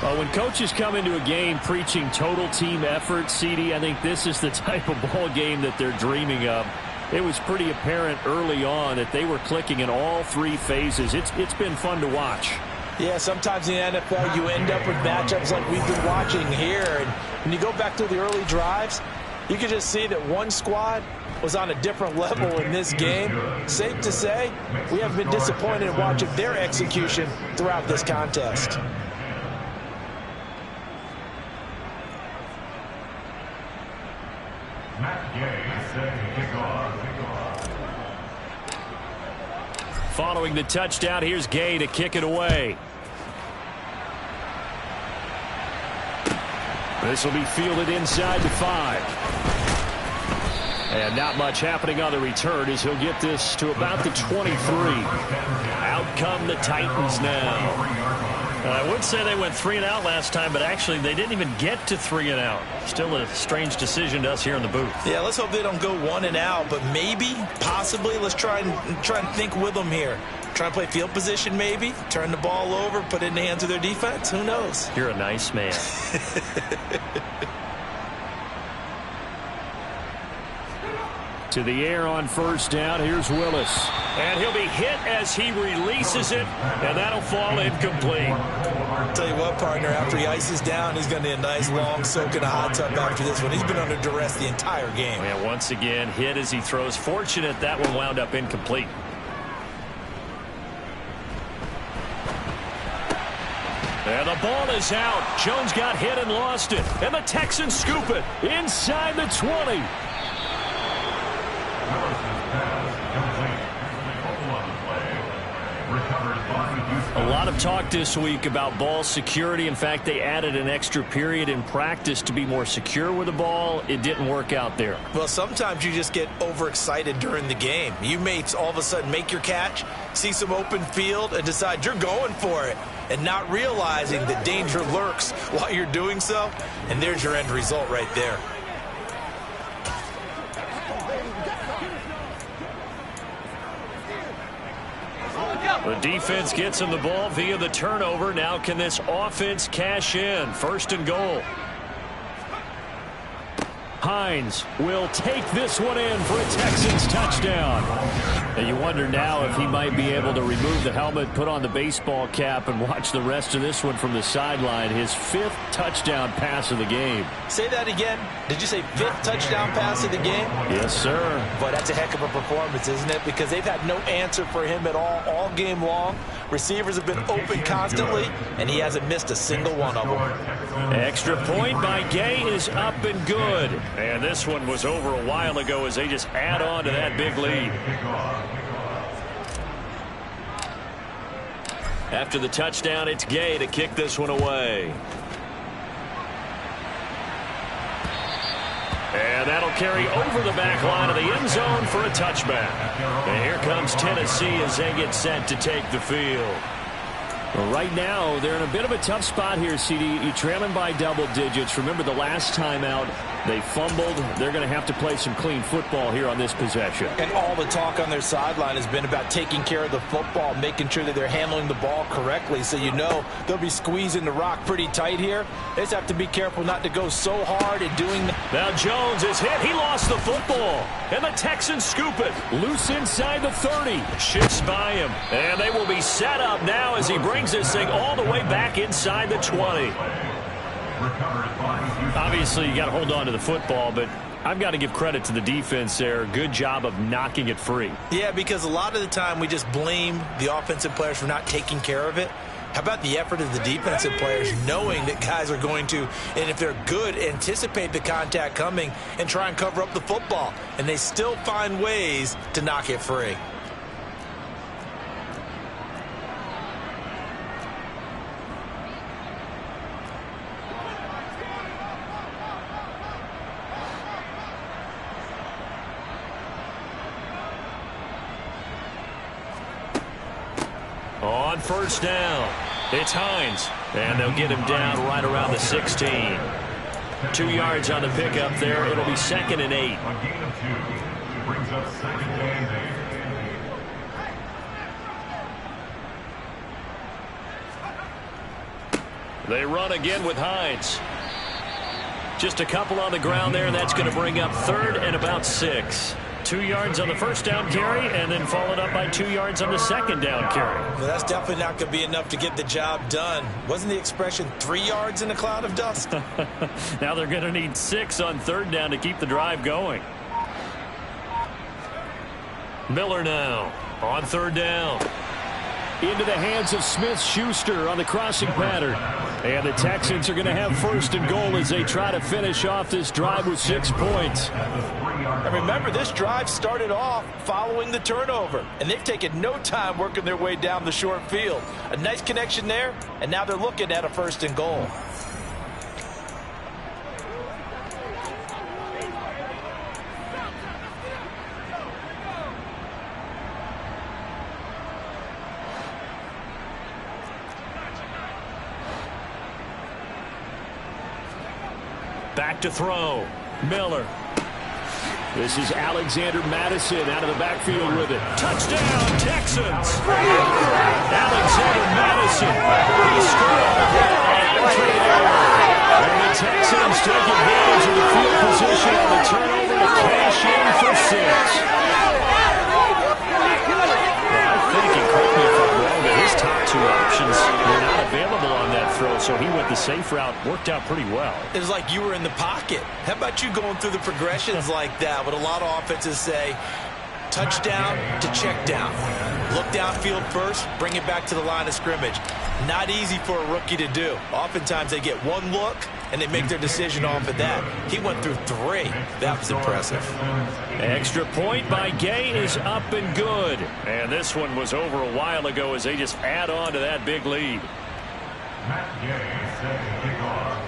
Well, when coaches come into a game preaching total team effort, CD, I think this is the type of ball game that they're dreaming of. It was pretty apparent early on that they were clicking in all three phases. It's been fun to watch. Yeah, sometimes in the NFL you end up with matchups like we've been watching here. And when you go back to the early drives, you can just see that one squad was on a different level in this game. Safe to say, we have been disappointed in watching their execution throughout this contest. Following the touchdown, here's Gay to kick it away. This will be fielded inside the 5. And not much happening on the return as he'll get this to about the 23. Out come the Titans now. I would say they went 3 and out last time, but actually they didn't even get to 3 and out. Still a strange decision to us here in the booth. Yeah, let's hope they don't go 1 and out, but maybe, possibly, let's try and think with them here. Try and play field position maybe, turn the ball over, put it in the hands of their defense. Who knows? You're a nice man. To the air on first down. Here's Willis. And he'll be hit as he releases it, and that'll fall incomplete. Tell you what, partner, after he ices down, he's going to need a nice long soak in a hot tub after this one. He's been under duress the entire game. Yeah, once again, hit as he throws. Fortunate that one wound up incomplete. And the ball is out. Jones got hit and lost it. And the Texans scoop it inside the 20. A lot of talk this week about ball security. In fact, they added an extra period in practice to be more secure with the ball. It didn't work out there. Well, sometimes you just get overexcited during the game. You may all of a sudden make your catch, see some open field, and decide you're going for it, and not realizing the danger lurks while you're doing so. And there's your end result right there. The defense gets him the ball via the turnover. Now can this offense cash in? First and goal. Hines will take this one in for a Texans touchdown. And you wonder now if he might be able to remove the helmet, put on the baseball cap, and watch the rest of this one from the sideline. His 5th touchdown pass of the game. Say that again. Did you say 5th touchdown pass of the game? Yes, sir. But that's a heck of a performance, isn't it? Because they've had no answer for him at all game long. Receivers have been open constantly, and he hasn't missed a single one of them. Extra point by Gay is up and good. And this one was over a while ago as they just add on to that big lead. After the touchdown, it's Gay to kick this one away. And that'll carry over the back line of the end zone for a touchback. And here comes Tennessee as they get set to take the field. Well, right now, they're in a bit of a tough spot here, CD. You're trailing by double digits. Remember the last time out, they fumbled. They're going to have to play some clean football here on this possession. And all the talk on their sideline has been about taking care of the football, making sure that they're handling the ball correctly. So you know they'll be squeezing the rock pretty tight here. They just have to be careful not to go so hard in doing that. Now Jones is hit. He lost the football. And the Texans scoop it. Loose inside the 30. Shifts by him. And they will be set up now as he brings this thing all the way back inside the 20. Obviously, you got to hold on to the football, but I've got to give credit to the defense there. Good job of knocking it free. Yeah, because a lot of the time we just blame the offensive players for not taking care of it. How about the effort of the defensive players knowing that guys are going to, and if they're good, anticipate the contact coming and try and cover up the football. And they still find ways to knock it free. On first down, it's Hines, and they'll get him down right around the 16. 2 yards on the pickup there. It'll be 2nd and 8. A gain of 2 brings up 2nd and 8. They run again with Hines. Just a couple on the ground there, and that's going to bring up 3rd and about 6. 2 yards on the first down carry, and then followed up by 2 yards on the second down carry. Well, that's definitely not going to be enough to get the job done. Wasn't the expression 3 yards in a cloud of dust? Now they're going to need 6 on 3rd down to keep the drive going. Miller now on 3rd down. Into the hands of Smith-Schuster on the crossing pattern. And the Texans are going to have 1st and goal as they try to finish off this drive with 6 points. And remember, this drive started off following the turnover, and they've taken no time working their way down the short field. A nice connection there, and now they're looking at a 1st and goal. Back to throw. Miller. This is Alexander Madison out of the backfield with it. Touchdown, Texans! Alexander Madison. He scored and the Texans take advantage of the field position on the turnover to cash in for 6. I think, and correct me if I'm wrong, that his top 2 options were not available on that throw, so he went the safe route. Worked out pretty well. It was like you were in the pocket. How about you going through the progressions like that? What a lot of offenses say, touchdown to check down. Look downfield first, bring it back to the line of scrimmage. Not easy for a rookie to do. Oftentimes they get one look and they make their decision off of that. He went through 3. That was impressive. Extra point by Gay is up and good. And this one was over a while ago as they just add on to that big lead. Matt Gay set to kick off.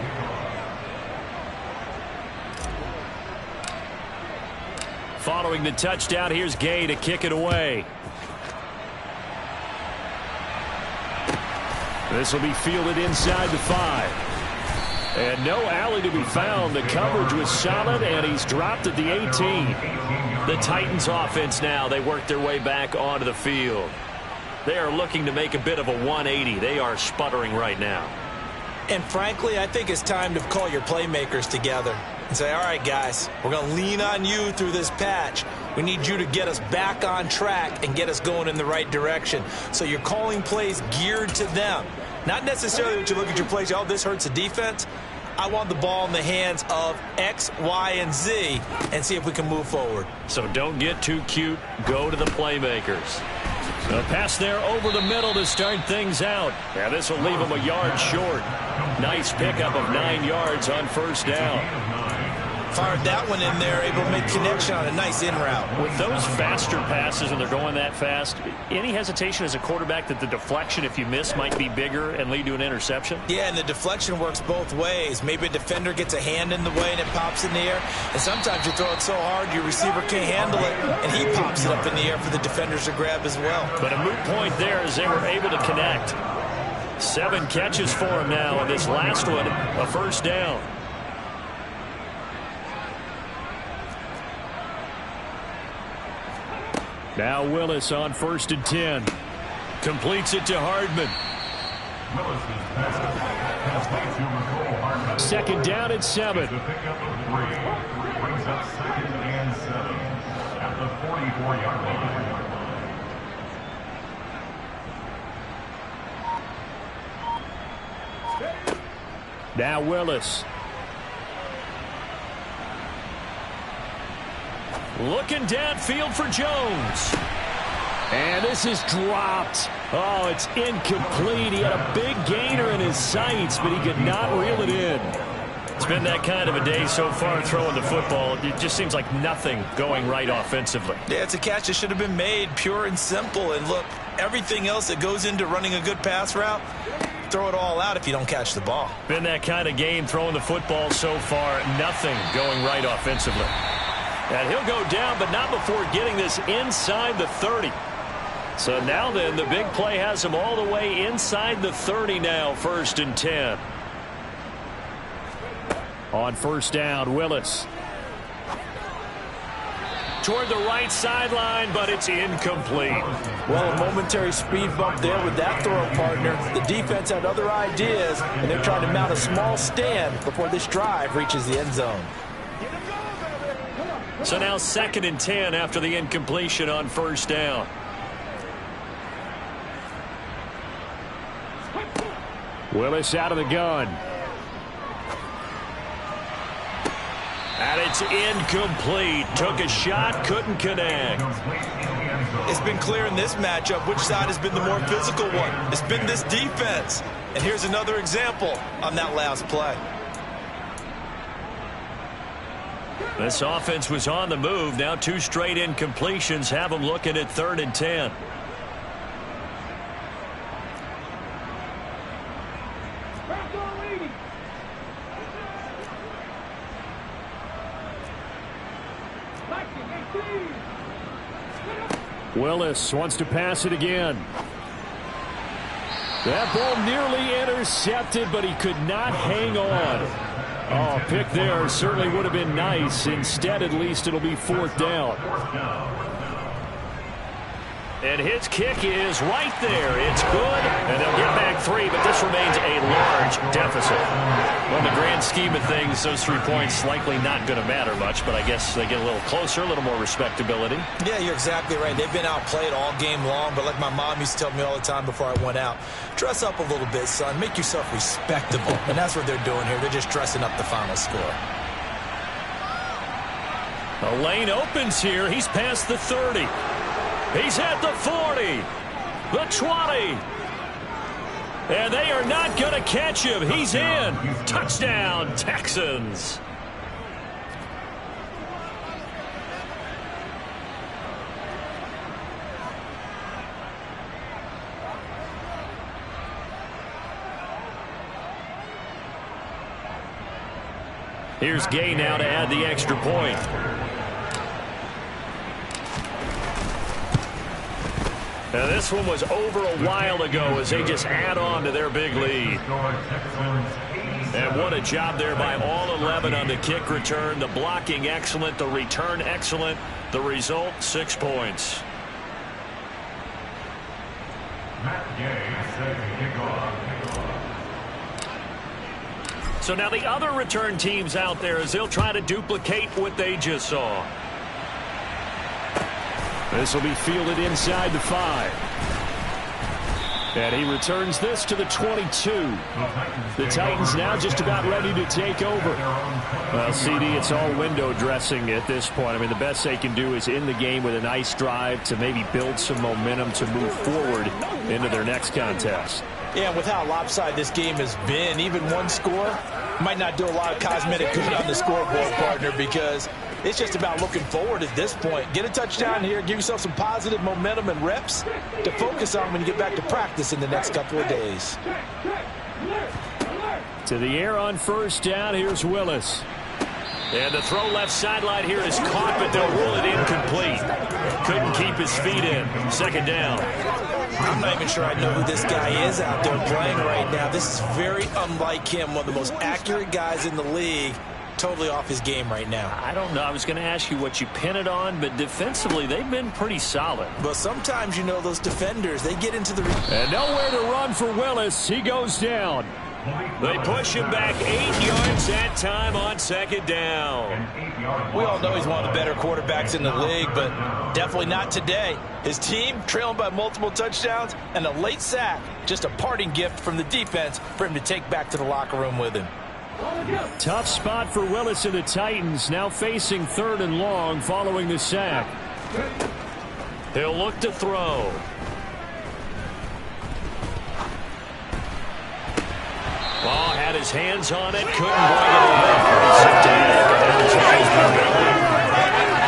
Following the touchdown, here's Gay to kick it away. This will be fielded inside the 5. And no alley to be found. The coverage was solid, and he's dropped at the 18. The Titans offense now, they work their way back onto the field. They are looking to make a bit of a 180. They are sputtering right now. And frankly, I think it's time to call your playmakers together and say, all right, guys, we're going to lean on you through this patch. We need you to get us back on track and get us going in the right direction. So you're calling plays geared to them. Not necessarily what you look at your plays, oh, this hurts the defense. I want the ball in the hands of X, Y, and Z and see if we can move forward. So don't get too cute. Go to the playmakers. A pass there over the middle to start things out. Yeah, this will leave him a yard short. Nice pickup of 9 yards on first down. Fired that one in there, able to make connection on a nice in route. With those faster passes when they're going that fast, any hesitation as a quarterback that the deflection, if you miss, might be bigger and lead to an interception? Yeah, and the deflection works both ways. Maybe a defender gets a hand in the way and it pops in the air. And sometimes you throw it so hard your receiver can't handle it, and he pops it up in the air for the defenders to grab as well. But a moot point there as they were able to connect. 7 catches for him now, and this last one, a first down. Now Willis on 1st and 10. Completes it to Hardman. 2nd down at 7. The pickup of 3 brings up 2nd and 7 at the 44-yard line. Now Willis. Looking downfield for Jones. And this is dropped. Oh, it's incomplete. He had a big gainer in his sights, but he could not reel it in. It's been that kind of a day so far throwing the football. It just seems like nothing going right offensively. Yeah, it's a catch that should have been made, pure and simple. And look, everything else that goes into running a good pass route, throw it all out if you don't catch the ball. Been that kind of game throwing the football so far. Nothing going right offensively. And he'll go down, but not before getting this inside the 30. So now then, the big play has him all the way inside the 30 now, 1st and 10. On 1st down, Willis. Toward the right sideline, but it's incomplete. Well, a momentary speed bump there with that throw, partner. The defense had other ideas, and they're trying to mount a small stand before this drive reaches the end zone. So now 2nd and 10 after the incompletion on 1st down. Willis out of the gun. And it's incomplete. Took a shot, couldn't connect. It's been clear in this matchup which side has been the more physical one. It's been this defense. And here's another example on that last play. This offense was on the move. Now 2 straight incompletions have them looking at 3rd and 10. Willis wants to pass it again. That ball nearly intercepted, but he could not hang on. Oh, pick there certainly would have been nice. Instead, at least it'll be 4th down. And his kick is right there. It's good. And they'll get back 3, but this remains a large deficit. Well, in the grand scheme of things, those 3 points likely not going to matter much, but I guess they get a little closer, a little more respectability. Yeah, you're exactly right. They've been outplayed all game long, but like my mom used to tell me all the time before I went out, dress up a little bit, son. Make yourself respectable. And that's what they're doing here. They're just dressing up the final score. The lane opens here. He's past the 30. He's at the 40, the 20, and they are not going to catch him. He's in. Touchdown, Texans. Here's Gay now to add the extra point. Now this one was over a while ago as they just add on to their big lead. And what a job there by all 11 on the kick return. The blocking excellent, the return excellent. The result, 6 points. So now the other return teams out there as they'll try to duplicate what they just saw. This will be fielded inside the 5. And he returns this to the 22. The Titans now just about ready to take over. Well, CD, it's all window dressing at this point. I mean, the best they can do is in the game with a nice drive to maybe build some momentum to move forward into their next contest. Yeah, with how lopsided this game has been, even one score might not do a lot of cosmetic good on the scoreboard, partner, because it's just about looking forward at this point. Get a touchdown here, give yourself some positive momentum and reps to focus on when you get back to practice in the next couple of days. To the air on 1st down, here's Willis. And the throw left sideline here is caught, but they'll rule it incomplete. Couldn't keep his feet in. 2nd down. I'm not even sure I know who this guy is out there playing right now. This is very unlike him, one of the most accurate guys in the league. Totally off his game right now. I don't know. I was going to ask you what you pin it on, but defensively, they've been pretty solid. But sometimes, you know, those defenders, they get into the... And nowhere to run for Willis. He goes down. They push him back 8 yards that time on 2nd down. We all know he's one of the better quarterbacks in the league, but definitely not today. His team trailing by multiple touchdowns and a late sack. Just a parting gift from the defense for him to take back to the locker room with him. Tough spot for Willis and the Titans, now facing 3rd and long following the sack. He'll look to throw. Oh, had his hands on it. Couldn't bring it in.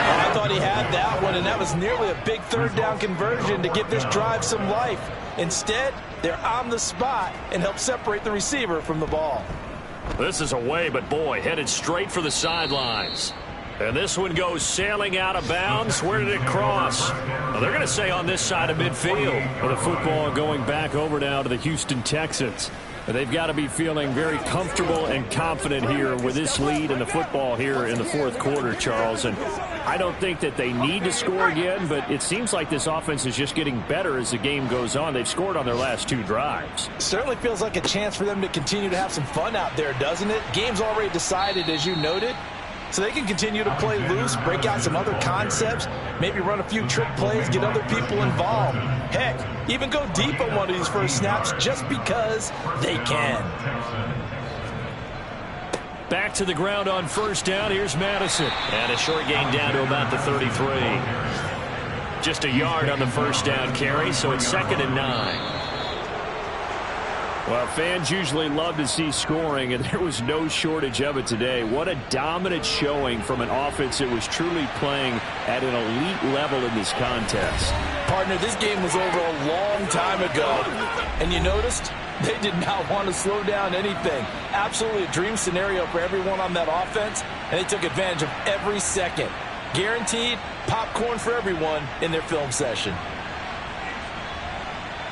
I thought he had that one, and that was nearly a big third down conversion to give this drive some life. Instead, they're on the spot and help separate the receiver from the ball. This is away, but boy, headed straight for the sidelines. And this one goes sailing out of bounds. Where did it cross? Well, they're going to say on this side of midfield. Well, the football going back over now to the Houston Texans. They've got to be feeling very comfortable and confident here with this lead in the football here in the fourth quarter, Charles. And I don't think that they need to score again, but it seems like this offense is just getting better as the game goes on. They've scored on their last 2 drives. Certainly feels like a chance for them to continue to have some fun out there, doesn't it? Game's already decided, as you noted. So they can continue to play loose, break out some other concepts, maybe run a few trick plays, get other people involved. Heck, even go deep on one of these first snaps just because they can. Back to the ground on first down. Here's Madison. And a short gain down to about the 33. Just a yard on the first down carry, so it's 2nd and 9. Well, fans usually love to see scoring, and there was no shortage of it today. What a dominant showing from an offense that was truly playing at an elite level in this contest. Partner, this game was over a long time ago, and you noticed they did not want to slow down anything. Absolutely a dream scenario for everyone on that offense, and they took advantage of every second. Guaranteed popcorn for everyone in their film session.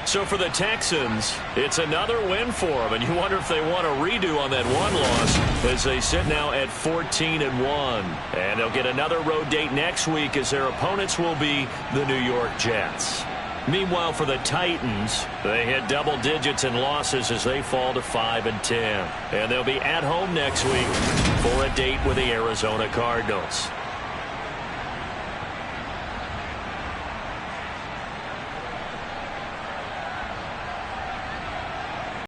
So for the Texans, it's another win for them, and you wonder if they want a redo on that one loss as they sit now at 14-1. And they'll get another road date next week as their opponents will be the New York Jets. Meanwhile, for the Titans, they hit double digits in losses as they fall to 5-10. And they'll be at home next week for a date with the Arizona Cardinals.